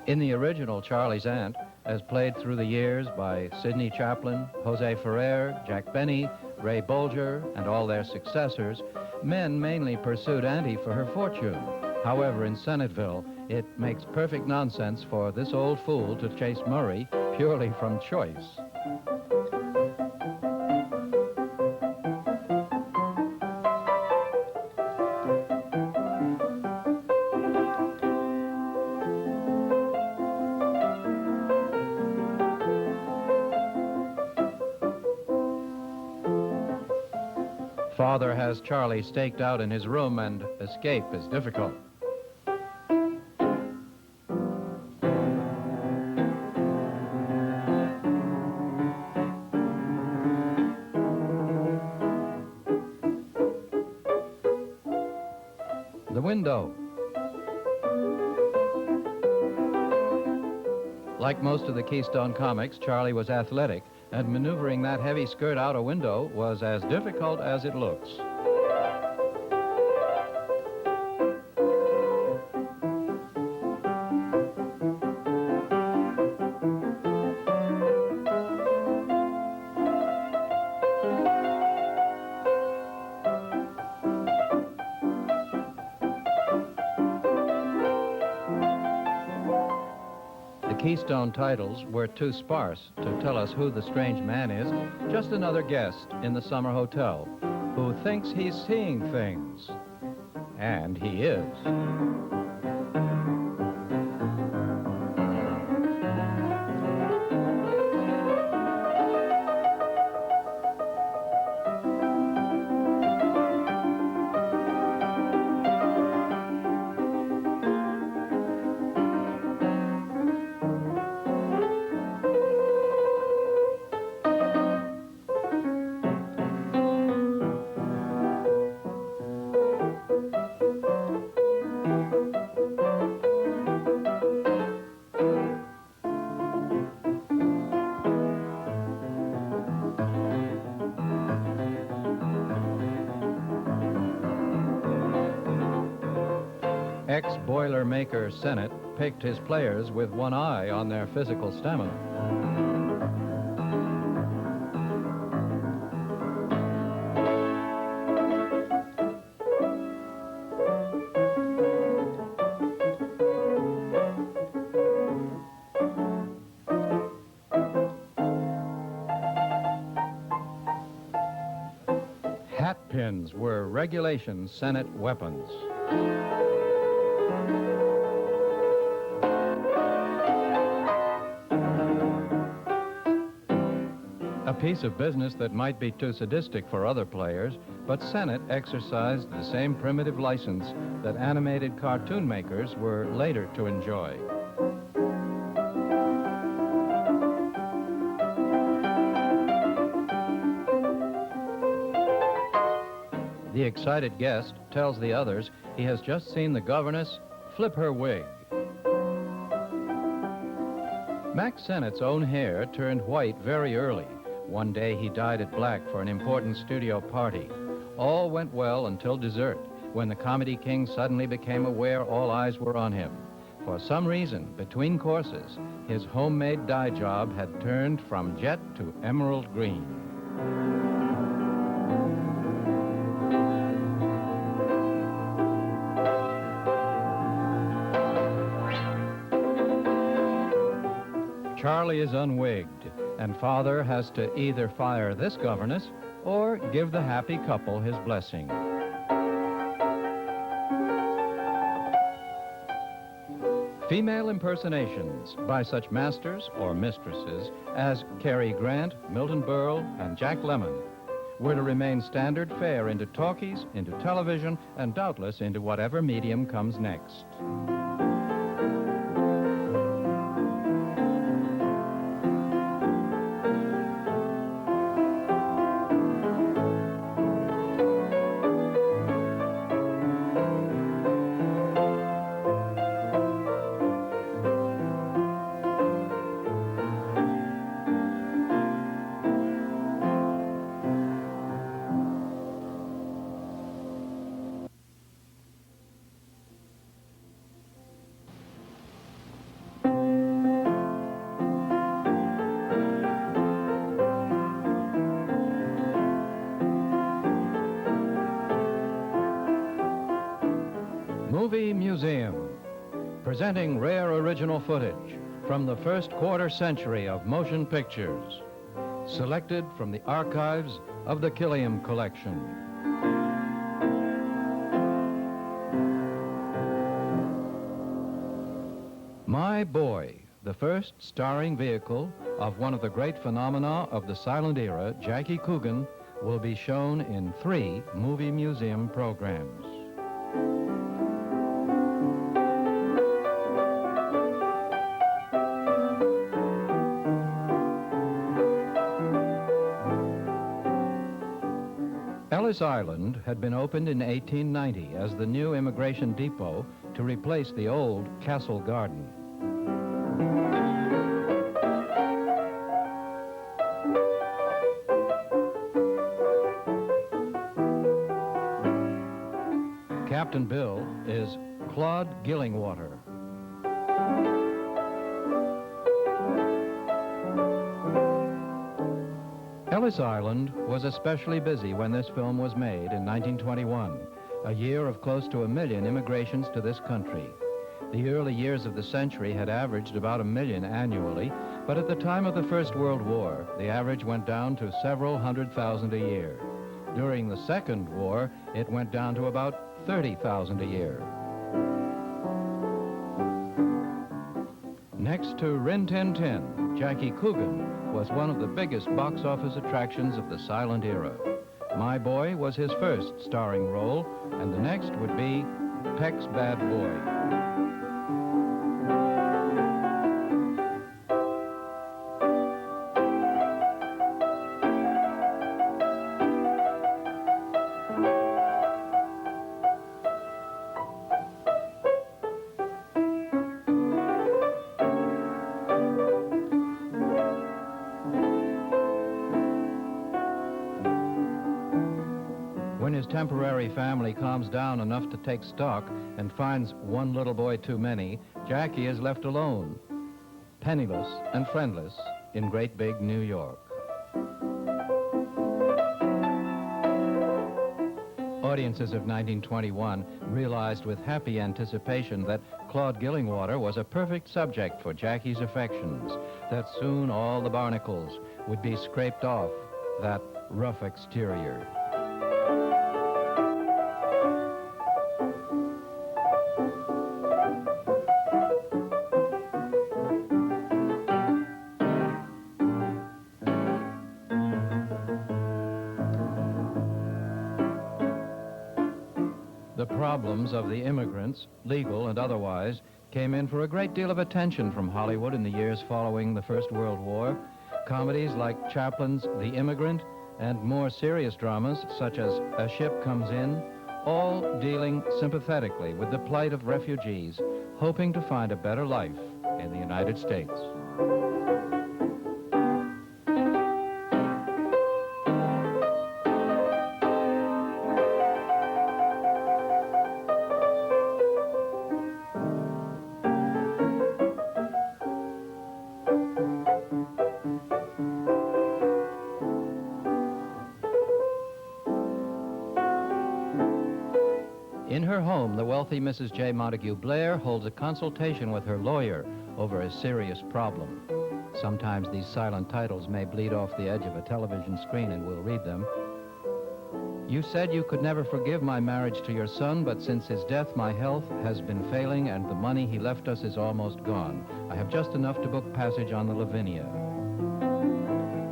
In the original Charlie's Aunt, as played through the years by Sidney Chaplin, Jose Ferrer, Jack Benny, Ray Bolger, and all their successors, men mainly pursued Auntie for her fortune. However, in Sennettville, it makes perfect nonsense for this old fool to chase Murray purely from choice. Father has Charlie staked out in his room, and escape is difficult. The window. Like most of the Keystone comics, Charlie was athletic, and maneuvering that heavy skirt out a window was as difficult as it looks. Keystone titles were too sparse to tell us who the strange man is, just another guest in the summer hotel who thinks he's seeing things. And he is. Ex-Boilermaker Sennett picked his players with one eye on their physical stamina. Hat pins were regulation Sennett weapons. A piece of business that might be too sadistic for other players, but Sennett exercised the same primitive license that animated cartoon makers were later to enjoy. The excited guest tells the others he has just seen the governess flip her wig. Mack Sennett's own hair turned white very early. One day he dyed it black for an important studio party. All went well until dessert, when the comedy king suddenly became aware all eyes were on him. For some reason, between courses, his homemade dye job had turned from jet to emerald green. Charlie is unwigged, and father has to either fire this governess or give the happy couple his blessing. Female impersonations by such masters or mistresses as Cary Grant, Milton Berle, and Jack Lemmon were to remain standard fare into talkies, into television, and doubtless into whatever medium comes next. Movie Museum, presenting rare original footage from the first quarter century of motion pictures, selected from the archives of the Killiam collection. My Boy, the first starring vehicle of one of the great phenomena of the silent era, Jackie Coogan, will be shown in 3 Movie Museum programs. Ellis Island had been opened in 1890 as the new immigration depot to replace the old Castle Garden. Captain Bill is Claude Gillingwater. Ellis Island was especially busy when this film was made in 1921, a year of close to 1 million immigrations to this country. The early years of the century had averaged about 1 million annually, but at the time of the First World War, the average went down to several 100,000 a year. During the Second War, it went down to about 30,000 a year. Next to Rin Tin Tin, Jackie Coogan was one of the biggest box office attractions of the silent era. My Boy was his first starring role, and the next would be Peck's Bad Boy. When his temporary family calms down enough to take stock and finds one little boy too many, Jackie is left alone, penniless and friendless in great big New York. Audiences of 1921 realized with happy anticipation that Claude Gillingwater was a perfect subject for Jackie's affections, that soon all the barnacles would be scraped off that rough exterior. The problems of the immigrants, legal and otherwise, came in for a great deal of attention from Hollywood in the years following the First World War. Comedies like Chaplin's The Immigrant and more serious dramas such as A Ship Comes In, all dealing sympathetically with the plight of refugees hoping to find a better life in the United States. In her home, the wealthy Mrs. J. Montague Blair holds a consultation with her lawyer over a serious problem. Sometimes these silent titles may bleed off the edge of a television screen, and we'll read them. You said you could never forgive my marriage to your son, but since his death, my health has been failing, and the money he left us is almost gone. I have just enough to book passage on the Lavinia.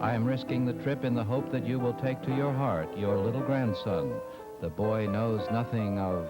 I am risking the trip in the hope that you will take to your heart your little grandson. The boy knows nothing of...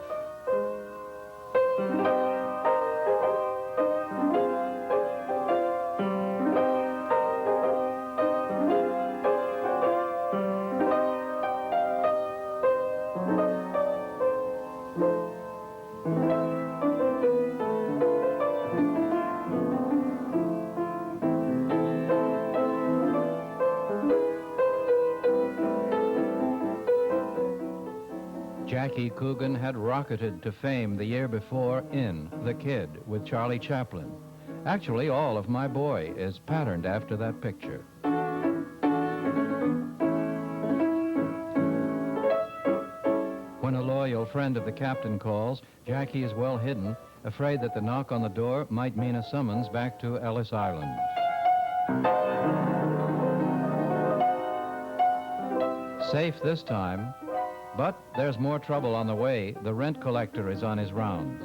Jackie Coogan had rocketed to fame the year before in The Kid with Charlie Chaplin. Actually, all of My Boy is patterned after that picture. When a loyal friend of the captain calls, Jackie is well hidden, afraid that the knock on the door might mean a summons back to Ellis Island. Safe this time. But there's more trouble on the way. The rent collector is on his rounds.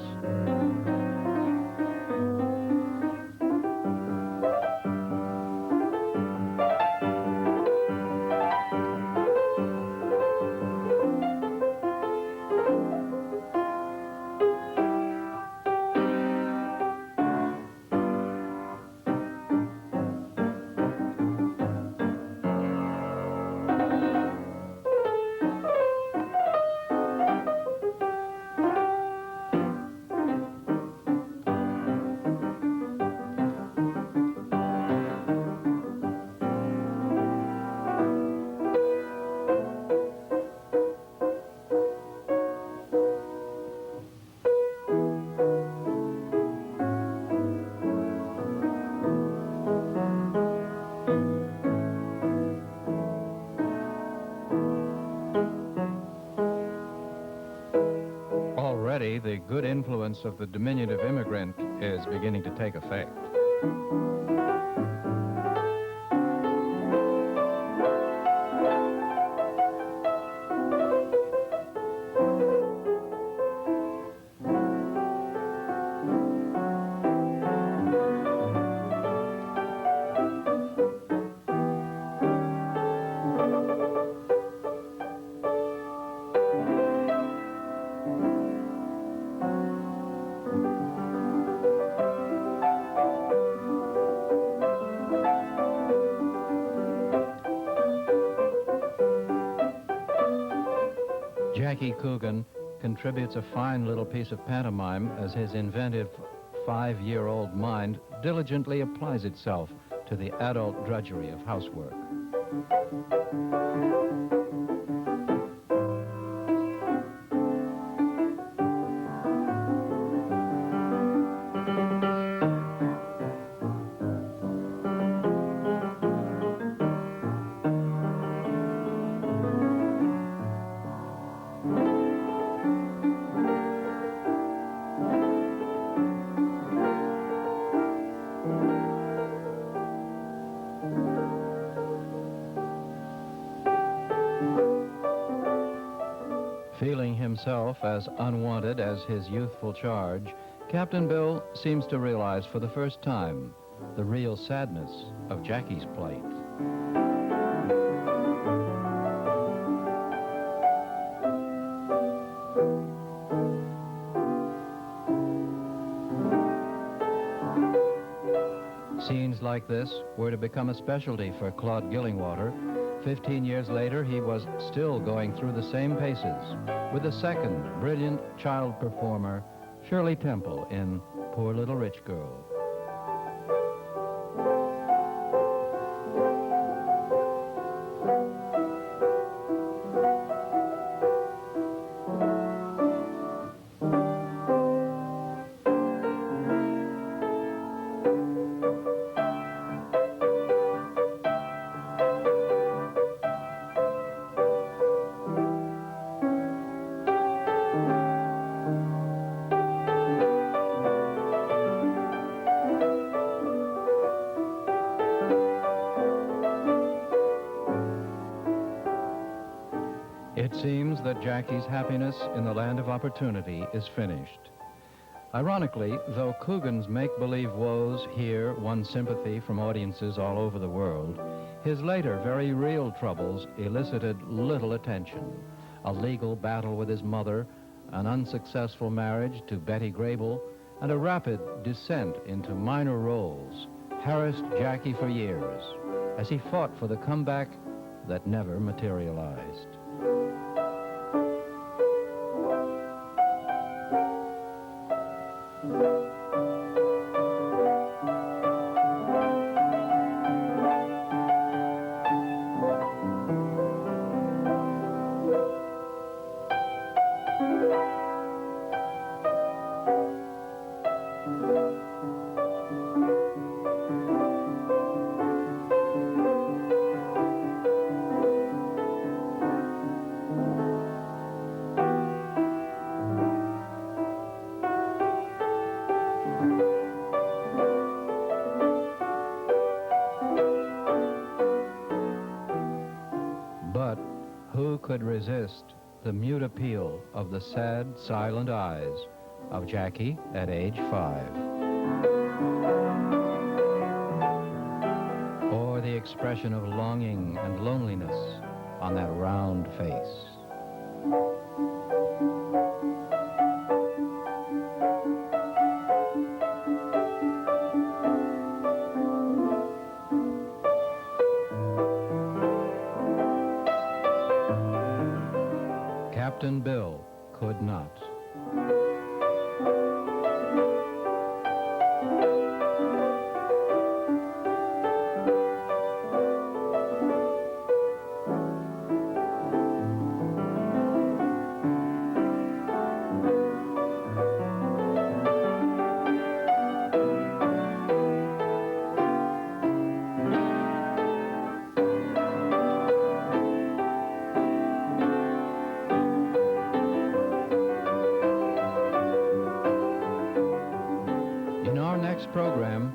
Already, the good influence of the diminutive immigrant is beginning to take effect. Jackie Coogan contributes a fine little piece of pantomime as his inventive 5-year-old mind diligently applies itself to the adult drudgery of housework. Feeling himself as unwanted as his youthful charge, Captain Bill seems to realize for the first time the real sadness of Jackie's plight. Scenes like this were to become a specialty for Claude Gillingwater, 15 years later, he was still going through the same paces with the second brilliant child performer, Shirley Temple, in Poor Little Rich Girl. It seems that Jackie's happiness in the land of opportunity is finished. Ironically, though Coogan's make-believe woes here won sympathy from audiences all over the world, his later very real troubles elicited little attention. A legal battle with his mother, an unsuccessful marriage to Betty Grable, and a rapid descent into minor roles harassed Jackie for years as he fought for the comeback that never materialized. But who could resist the mute appeal of the sad, silent eyes of Jackie at age 5? Or the expression of longing and loneliness on that round face? Captain Bill could not. In our next program,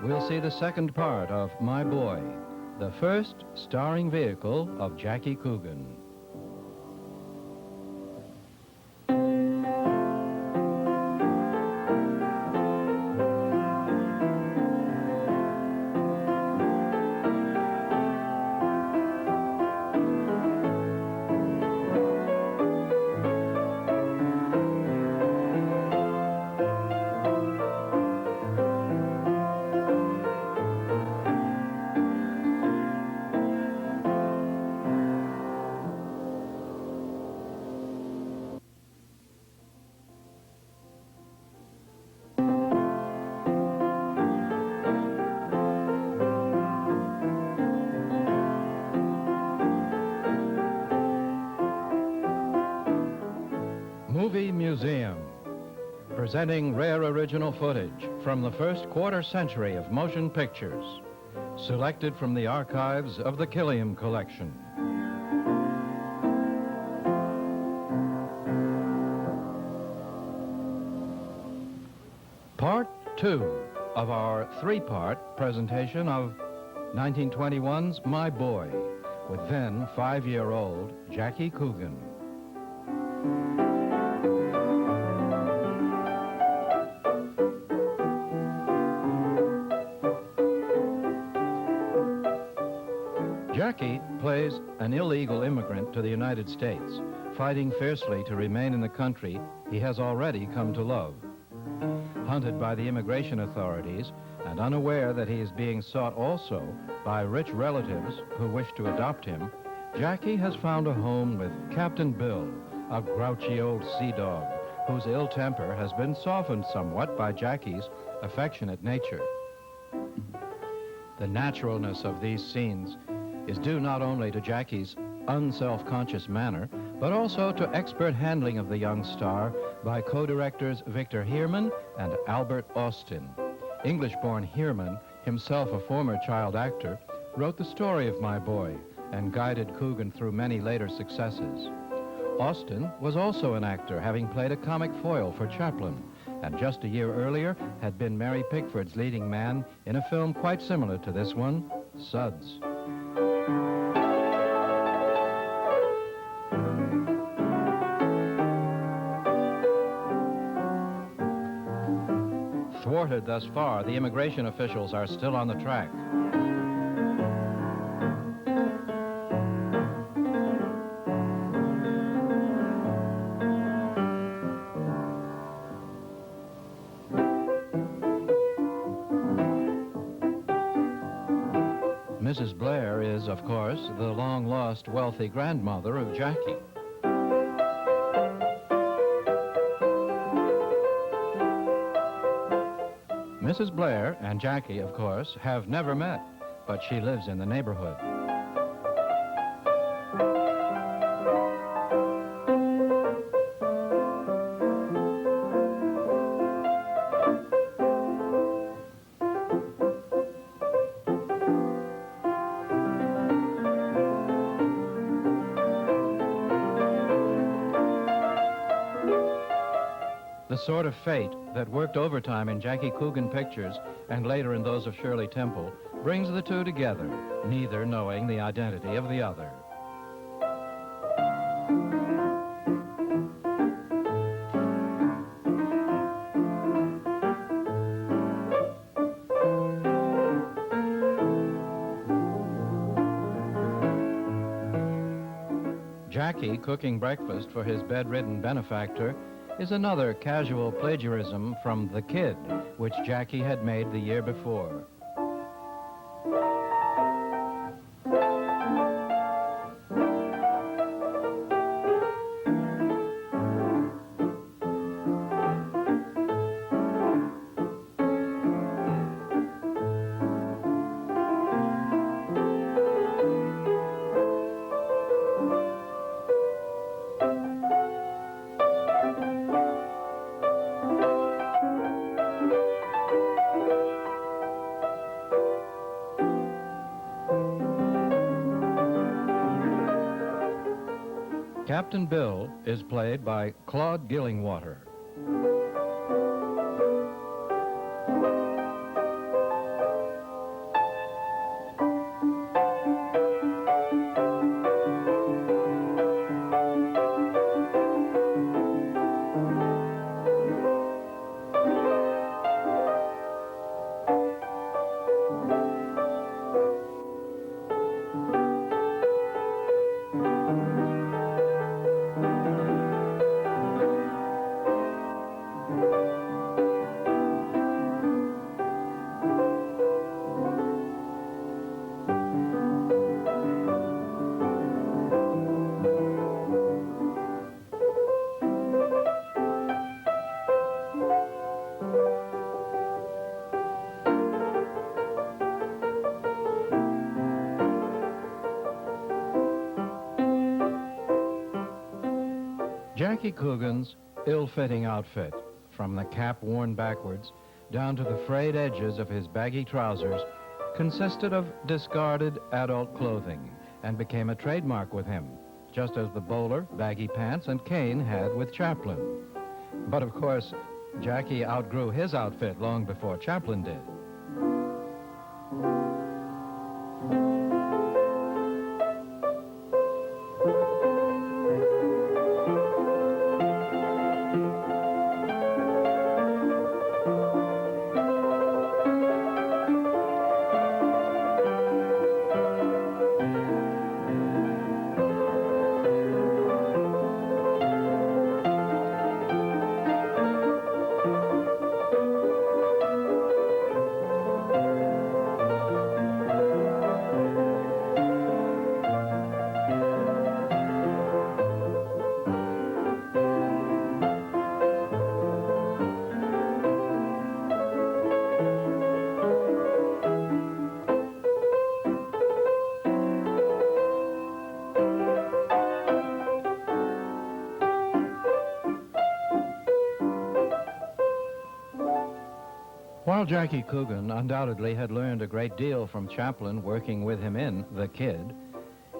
we'll see the second part of My Boy, the first starring vehicle of Jackie Coogan. Movie Museum, presenting rare original footage from the first quarter century of motion pictures, selected from the archives of the Killiam collection. Part 2 of our 3-part presentation of 1921's My Boy, with then 5-year-old Jackie Coogan. Jackie plays an illegal immigrant to the United States, fighting fiercely to remain in the country he has already come to love. Hunted by the immigration authorities, and unaware that he is being sought also by rich relatives who wish to adopt him, Jackie has found a home with Captain Bill, a grouchy old sea dog, whose ill temper has been softened somewhat by Jackie's affectionate nature. The naturalness of these scenes is due not only to Jackie's unself-conscious manner, but also to expert handling of the young star by co-directors Victor Heerman and Albert Austin. English-born Heerman, himself a former child actor, wrote the story of My Boy and guided Coogan through many later successes. Austin was also an actor, having played a comic foil for Chaplin, and just a year earlier had been Mary Pickford's leading man in a film quite similar to this one, Suds. Thwarted thus far, the immigration officials are still on the track. Mrs. Blair is, of course, the long-lost wealthy grandmother of Jackie. Mrs. Blair and Jackie, of course, have never met, but she lives in the neighborhood. The sort of fate that worked overtime in Jackie Coogan pictures and later in those of Shirley Temple brings the two together, neither knowing the identity of the other. Jackie cooking breakfast for his bedridden benefactor is another casual plagiarism from The Kid, which Jackie had made the year before. Captain Bill is played by Claude Gillingwater. Jackie Coogan's ill-fitting outfit, from the cap worn backwards down to the frayed edges of his baggy trousers, consisted of discarded adult clothing and became a trademark with him, just as the bowler, baggy pants, and cane had with Chaplin. But of course, Jackie outgrew his outfit long before Chaplin did. While Jackie Coogan undoubtedly had learned a great deal from Chaplin working with him in The Kid,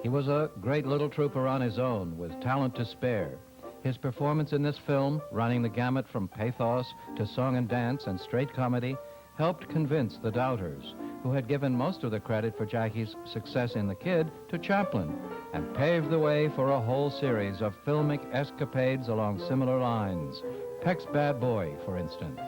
he was a great little trooper on his own with talent to spare. His performance in this film, running the gamut from pathos to song and dance and straight comedy, helped convince the doubters, who had given most of the credit for Jackie's success in The Kid to Chaplin, and paved the way for a whole series of filmic escapades along similar lines. Peck's Bad Boy, for instance.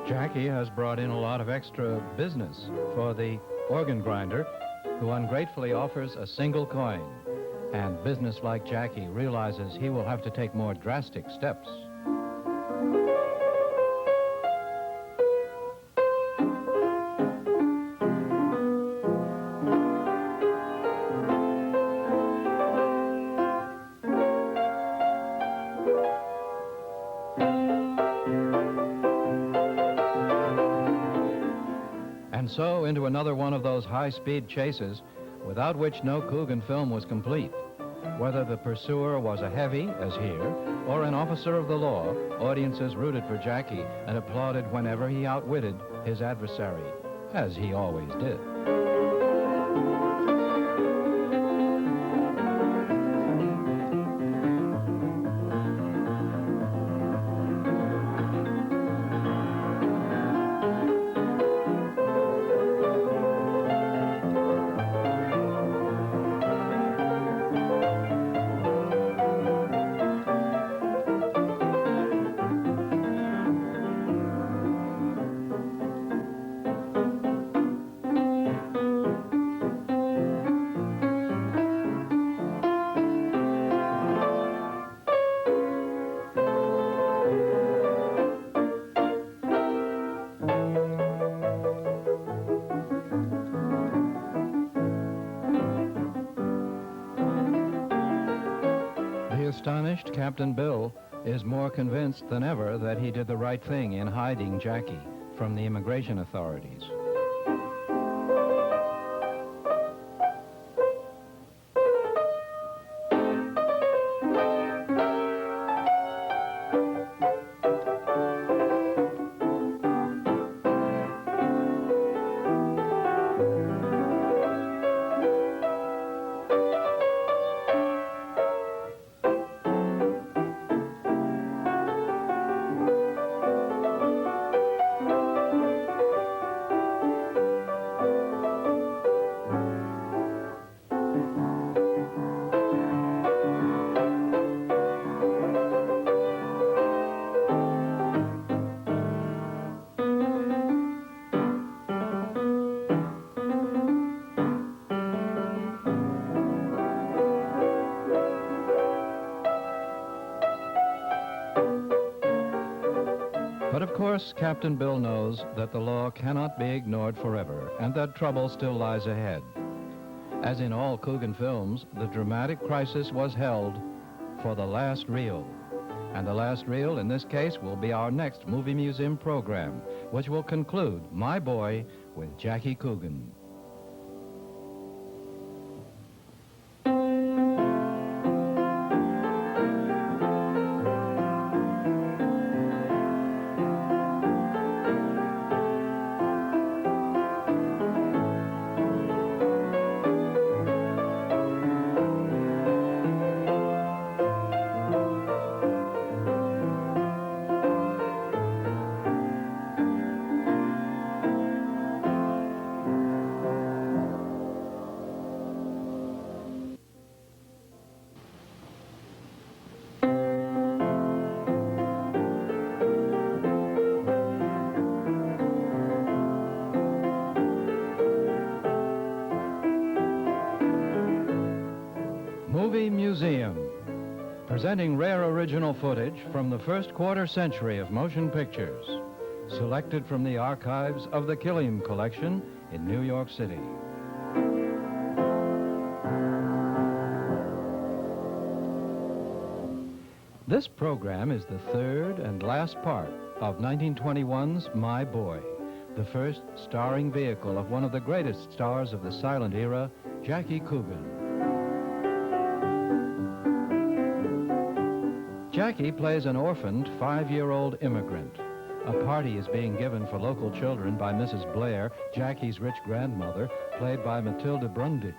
Jackie has brought in a lot of extra business for the organ grinder, who ungratefully offers a single coin. And business like Jackie realizes he will have to take more drastic steps. And so into another one of those high-speed chases without which no Coogan film was complete. Whether the pursuer was a heavy, as here, or an officer of the law, audiences rooted for Jackie and applauded whenever he outwitted his adversary, as he always did. Astonished Captain Bill is more convinced than ever that he did the right thing in hiding Jackie from the immigration authorities. But of course, Captain Bill knows that the law cannot be ignored forever and that trouble still lies ahead. As in all Coogan films, the dramatic crisis was held for the last reel. And the last reel, in this case, will be our next Movie Museum program, which will conclude My Boy with Jackie Coogan. Presenting rare original footage from the first quarter century of motion pictures, selected from the archives of the Killiam collection in New York City. This program is the third and last part of 1921's My Boy, the first starring vehicle of one of the greatest stars of the silent era, Jackie Coogan. Jackie plays an orphaned 5-year-old immigrant. A party is being given for local children by Mrs. Blair, Jackie's rich grandmother, played by Matilda Brundage.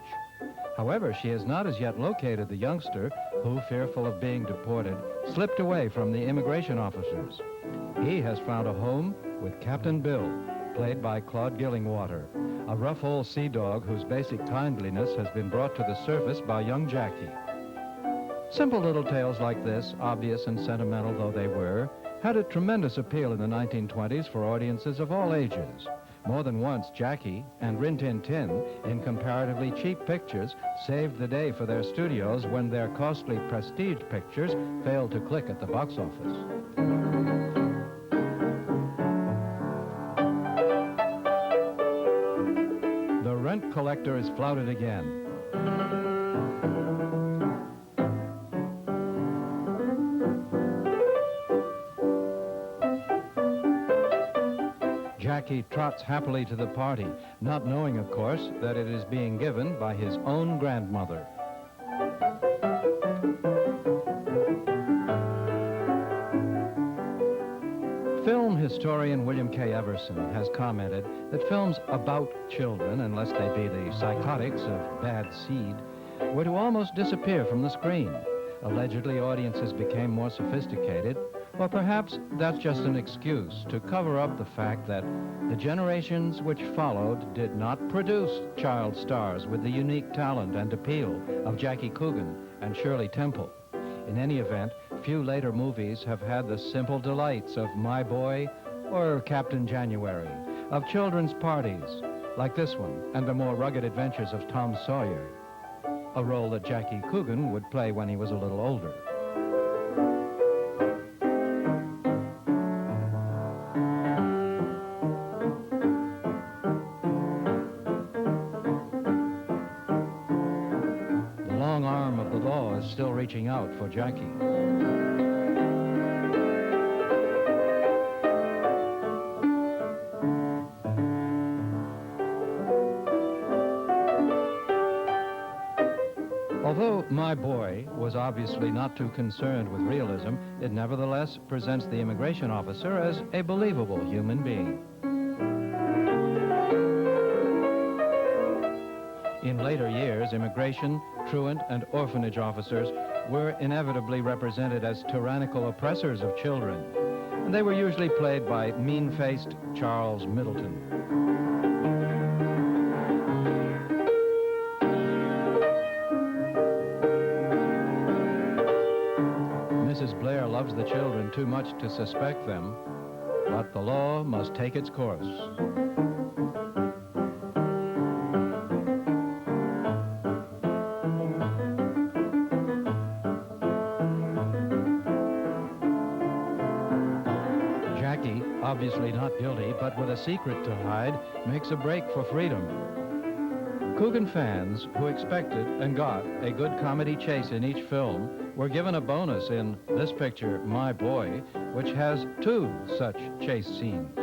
However, she has not as yet located the youngster who, fearful of being deported, slipped away from the immigration officers. He has found a home with Captain Bill, played by Claude Gillingwater, a rough old sea dog whose basic kindliness has been brought to the surface by young Jackie. Simple little tales like this, obvious and sentimental though they were, had a tremendous appeal in the 1920s for audiences of all ages. More than once, Jackie and Rin Tin Tin, in comparatively cheap pictures, saved the day for their studios when their costly prestige pictures failed to click at the box office. The rent collector is flouted again. Jackie trots happily to the party, not knowing, of course, that it is being given by his own grandmother. Film historian William K. Everson has commented that films about children, unless they be the psychotics of bad seed, were to almost disappear from the screen. Allegedly, audiences became more sophisticated, or perhaps that's just an excuse to cover up the fact that the generations which followed did not produce child stars with the unique talent and appeal of Jackie Coogan and Shirley Temple. In any event, few later movies have had the simple delights of My Boy or Captain January, of children's parties like this one and the more rugged adventures of Tom Sawyer, a role that Jackie Coogan would play when he was a little older. Still reaching out for Jackie. Although My Boy was obviously not too concerned with realism, it nevertheless presents the immigration officer as a believable human being. In later years, immigration, truant, and orphanage officers were inevitably represented as tyrannical oppressors of children, and they were usually played by mean-faced Charles Middleton. Mrs. Blair loves the children too much to suspect them, but the law must take its course. Jackie, obviously not guilty, but with a secret to hide, makes a break for freedom. Coogan fans who expected and got a good comedy chase in each film were given a bonus in this picture, My Boy, which has 2 such chase scenes.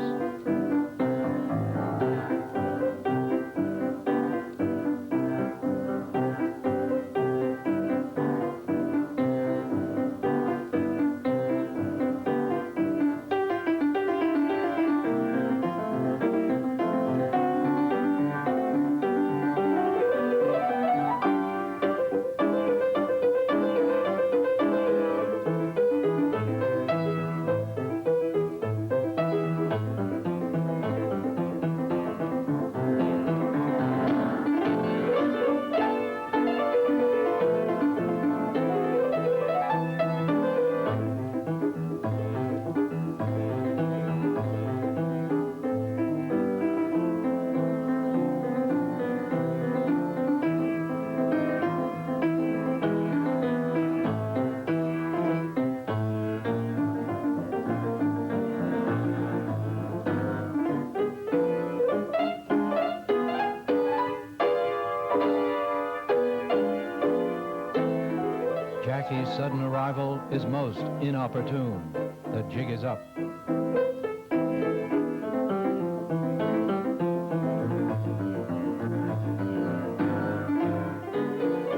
sudden arrival is most inopportune. The jig is up.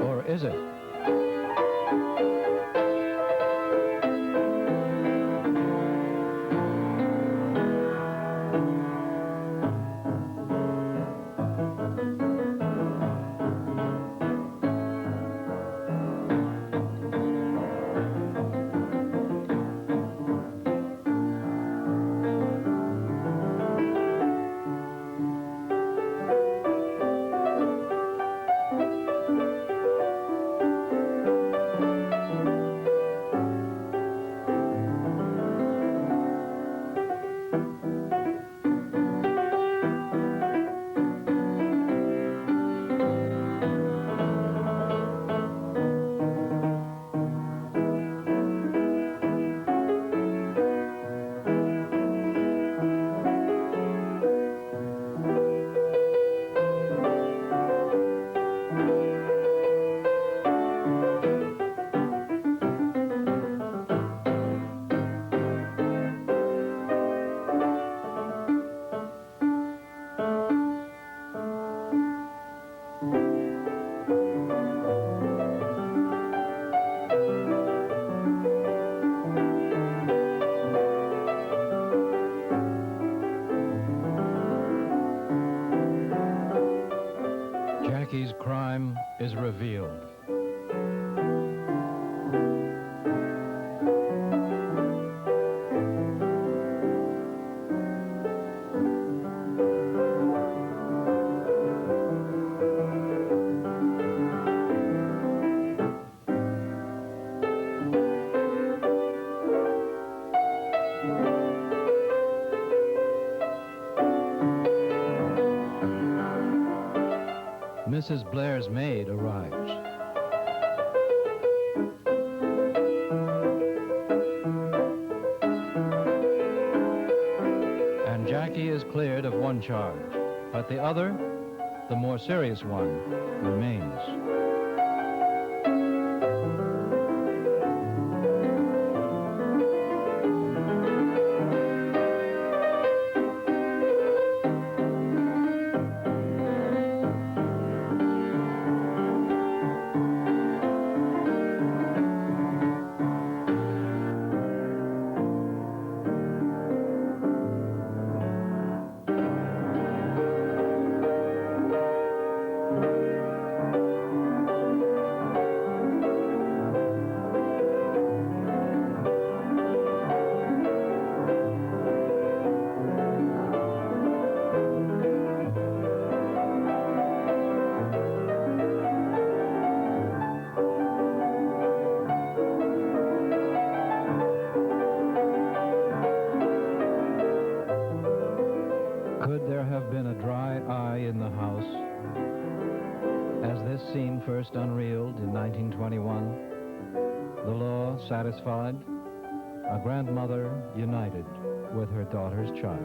Or is it? Jackie's crime is revealed. Mrs. Blair's maid arrives. And Jackie is cleared of one charge, but the other, the more serious one, remains. Could there have been a dry eye in the house? As this scene first unreeled in 1921, the law satisfied, a grandmother united with her daughter's child.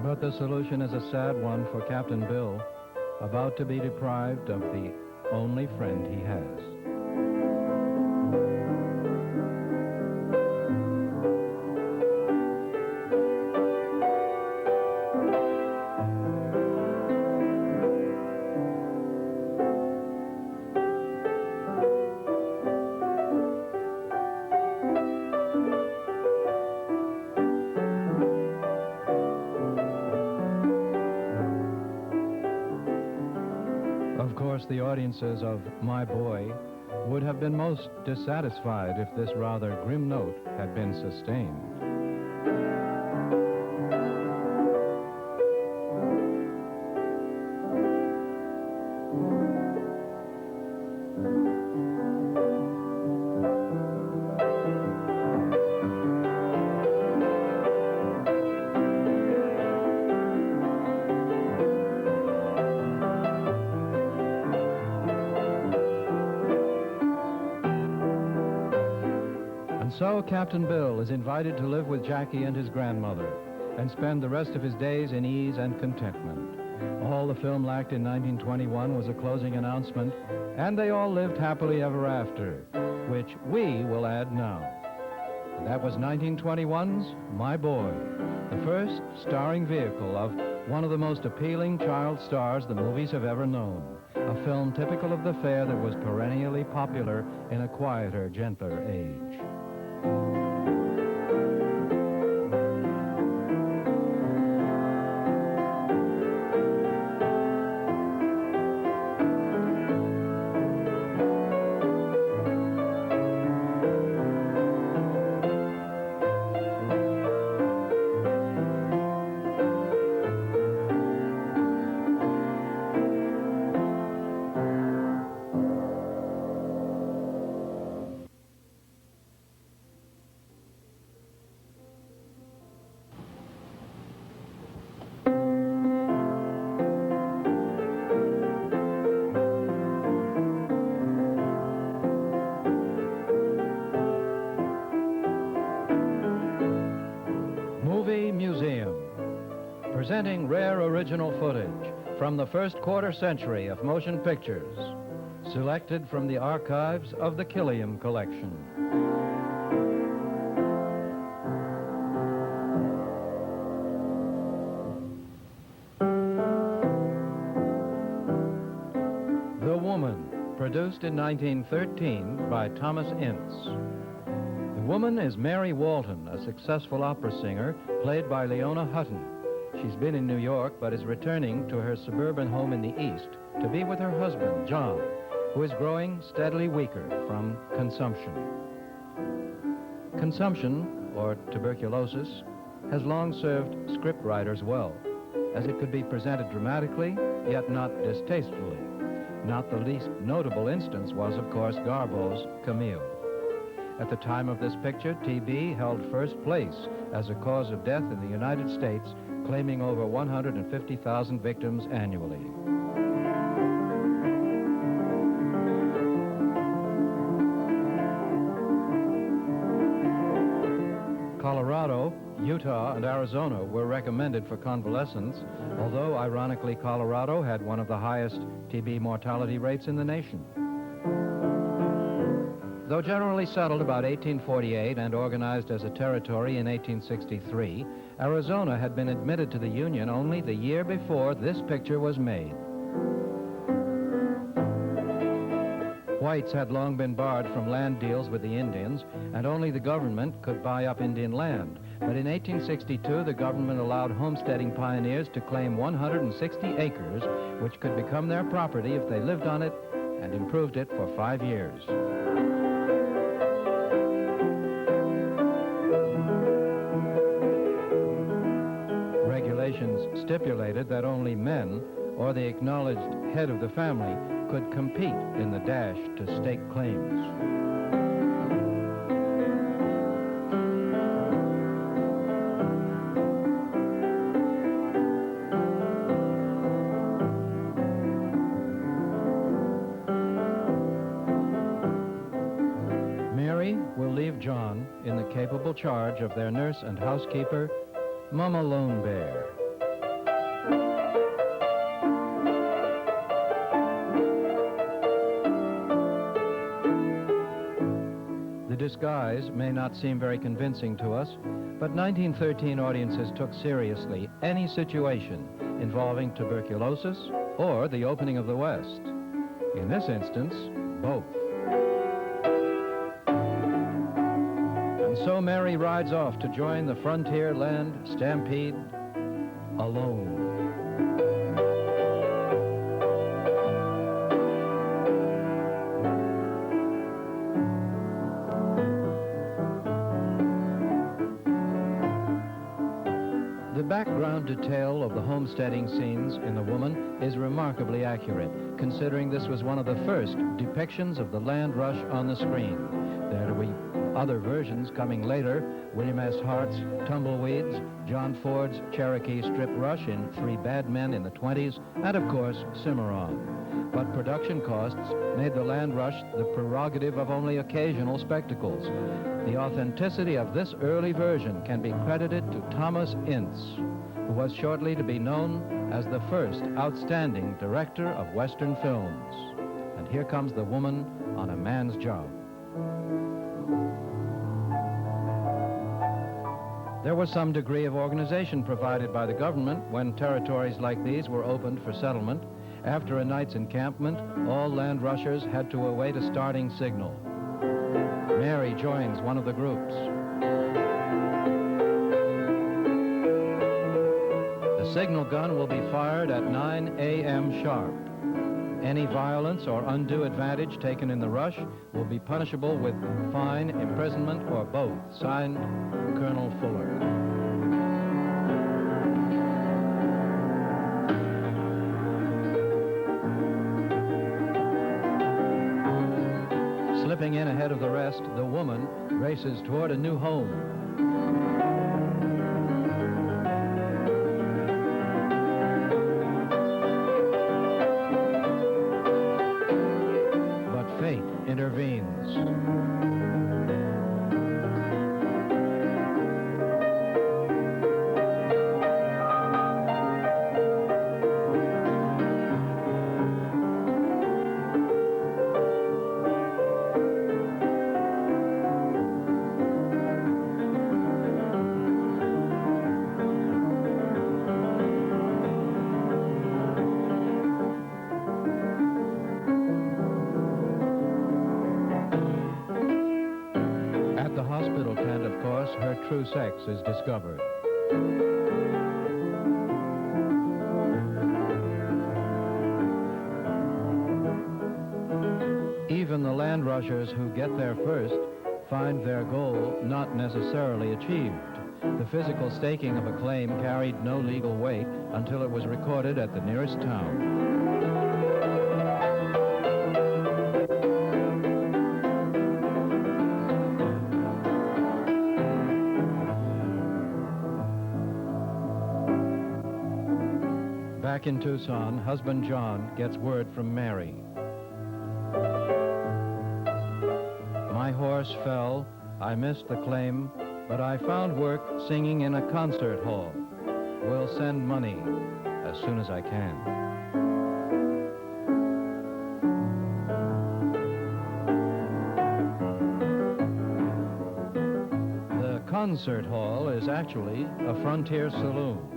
But the solution is a sad one for Captain Bill, about to be deprived of the only friend he has. Of course, the audiences of My Boy would have been most dissatisfied if this rather grim note had been sustained. So Captain Bill is invited to live with Jackie and his grandmother and spend the rest of his days in ease and contentment. All the film lacked in 1921 was a closing announcement, and they all lived happily ever after, which we will add now. And that was 1921's My Boy, the first starring vehicle of one of the most appealing child stars the movies have ever known, a film typical of the fare that was perennially popular in a quieter, gentler age. Presenting rare original footage from the first quarter century of motion pictures, selected from the archives of the Killiam collection. The Woman, produced in 1913 by Thomas Ince. The Woman is Mary Walton, a successful opera singer, played by Leona Hutton. She's been in New York, but is returning to her suburban home in the East to be with her husband, John, who is growing steadily weaker from consumption. Consumption, or tuberculosis, has long served scriptwriters well, as it could be presented dramatically, yet not distastefully. Not the least notable instance was, of course, Garbo's Camille. At the time of this picture, TB held first place as a cause of death in the United States, claiming over 150,000 victims annually. Colorado, Utah, and Arizona were recommended for convalescence, although, ironically, Colorado had one of the highest TB mortality rates in the nation. Though generally settled about 1848 and organized as a territory in 1863, Arizona had been admitted to the Union only the year before this picture was made. Whites had long been barred from land deals with the Indians, and only the government could buy up Indian land. But in 1862, the government allowed homesteading pioneers to claim 160 acres, which could become their property if they lived on it and improved it for 5 years. Regulations stipulated that only men, or the acknowledged head of the family, could compete in the dash to stake claims. Mary will leave John in the capable charge of their nurse and housekeeper, Mama Lone Bear. The disguise may not seem very convincing to us, but 1913 audiences took seriously any situation involving tuberculosis or the opening of the West. In this instance, both. And so Mary rides off to join the frontier land stampede alone. background detail of the homesteading scenes in The Woman is remarkably accurate, considering this was one of the first depictions of the land rush on the screen. There will be other versions coming later: William S. Hart's Tumbleweeds, John Ford's Cherokee Strip Rush in Three Bad Men in the 20s, and of course, Cimarron. But production costs made the land rush the prerogative of only occasional spectacles. The authenticity of this early version can be credited to Thomas Ince, who was shortly to be known as the first outstanding director of Western films. And here comes The Woman on a Man's Job. There was some degree of organization provided by the government when territories like these were opened for settlement. After a night's encampment, all land rushers had to await a starting signal. Mary joins one of the groups. The signal gun will be fired at 9 a.m. sharp. Any violence or undue advantage taken in the rush will be punishable with fine, imprisonment, or both. Signed, Colonel Fuller. Slipping in ahead of the rest, The Woman races toward a new home. But fate intervenes. Her true sex is discovered. Even the land rushers who get there first find their goal not necessarily achieved. The physical staking of a claim carried no legal weight until it was recorded at the nearest town. Back in Tucson, husband John gets word from Mary. My horse fell. I missed the claim, but I found work singing in a concert hall. Will send money as soon as I can. The concert hall is actually a frontier saloon.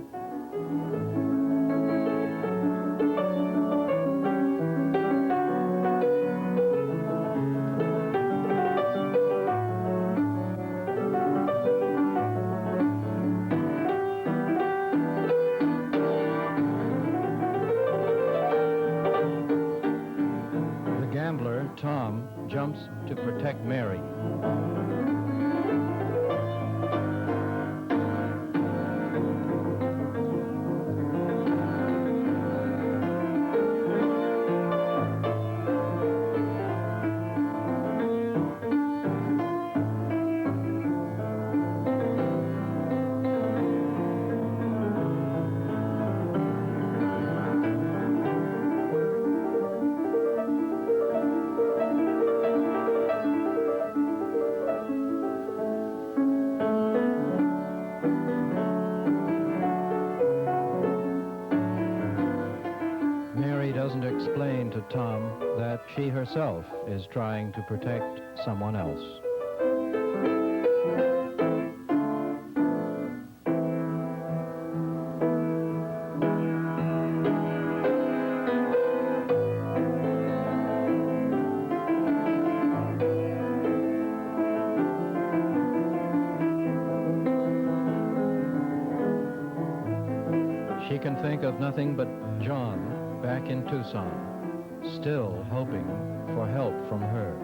Tom jumps to protect Mary. Doesn't explain to Tom that she herself is trying to protect someone else. She can think of nothing but John back in Tucson, still hoping for help from her.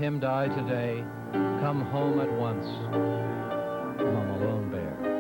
him die today. Come home at once. Mama Lone Bear.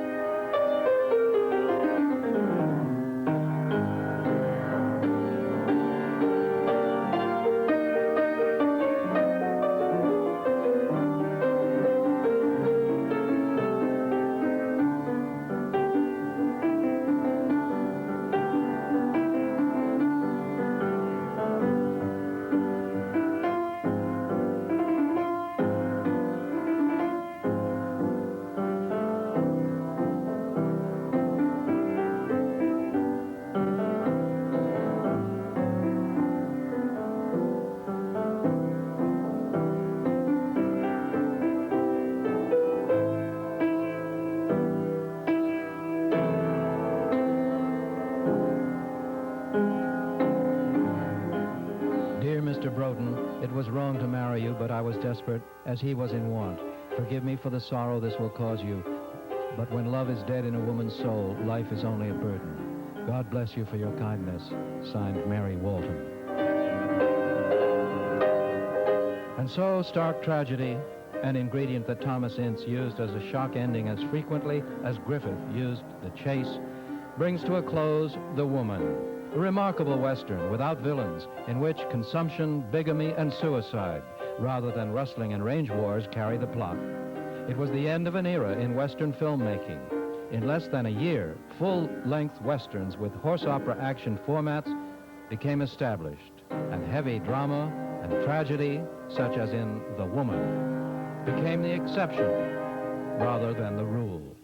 Mr. Broughton, it was wrong to marry you, but I was desperate, as he was in want. Forgive me for the sorrow this will cause you, but when love is dead in a woman's soul, life is only a burden. God bless you for your kindness. Signed, Mary Walton. And so, stark tragedy, an ingredient that Thomas Ince used as a shock ending as frequently as Griffith used the chase, brings to a close The Woman, a remarkable Western without villains, in which consumption, bigamy, and suicide, rather than rustling and range wars, carry the plot. It was the end of an era in Western filmmaking. In less than a year, full-length Westerns with horse opera action formats became established, and heavy drama and tragedy, such as in The Woman, became the exception rather than the rule.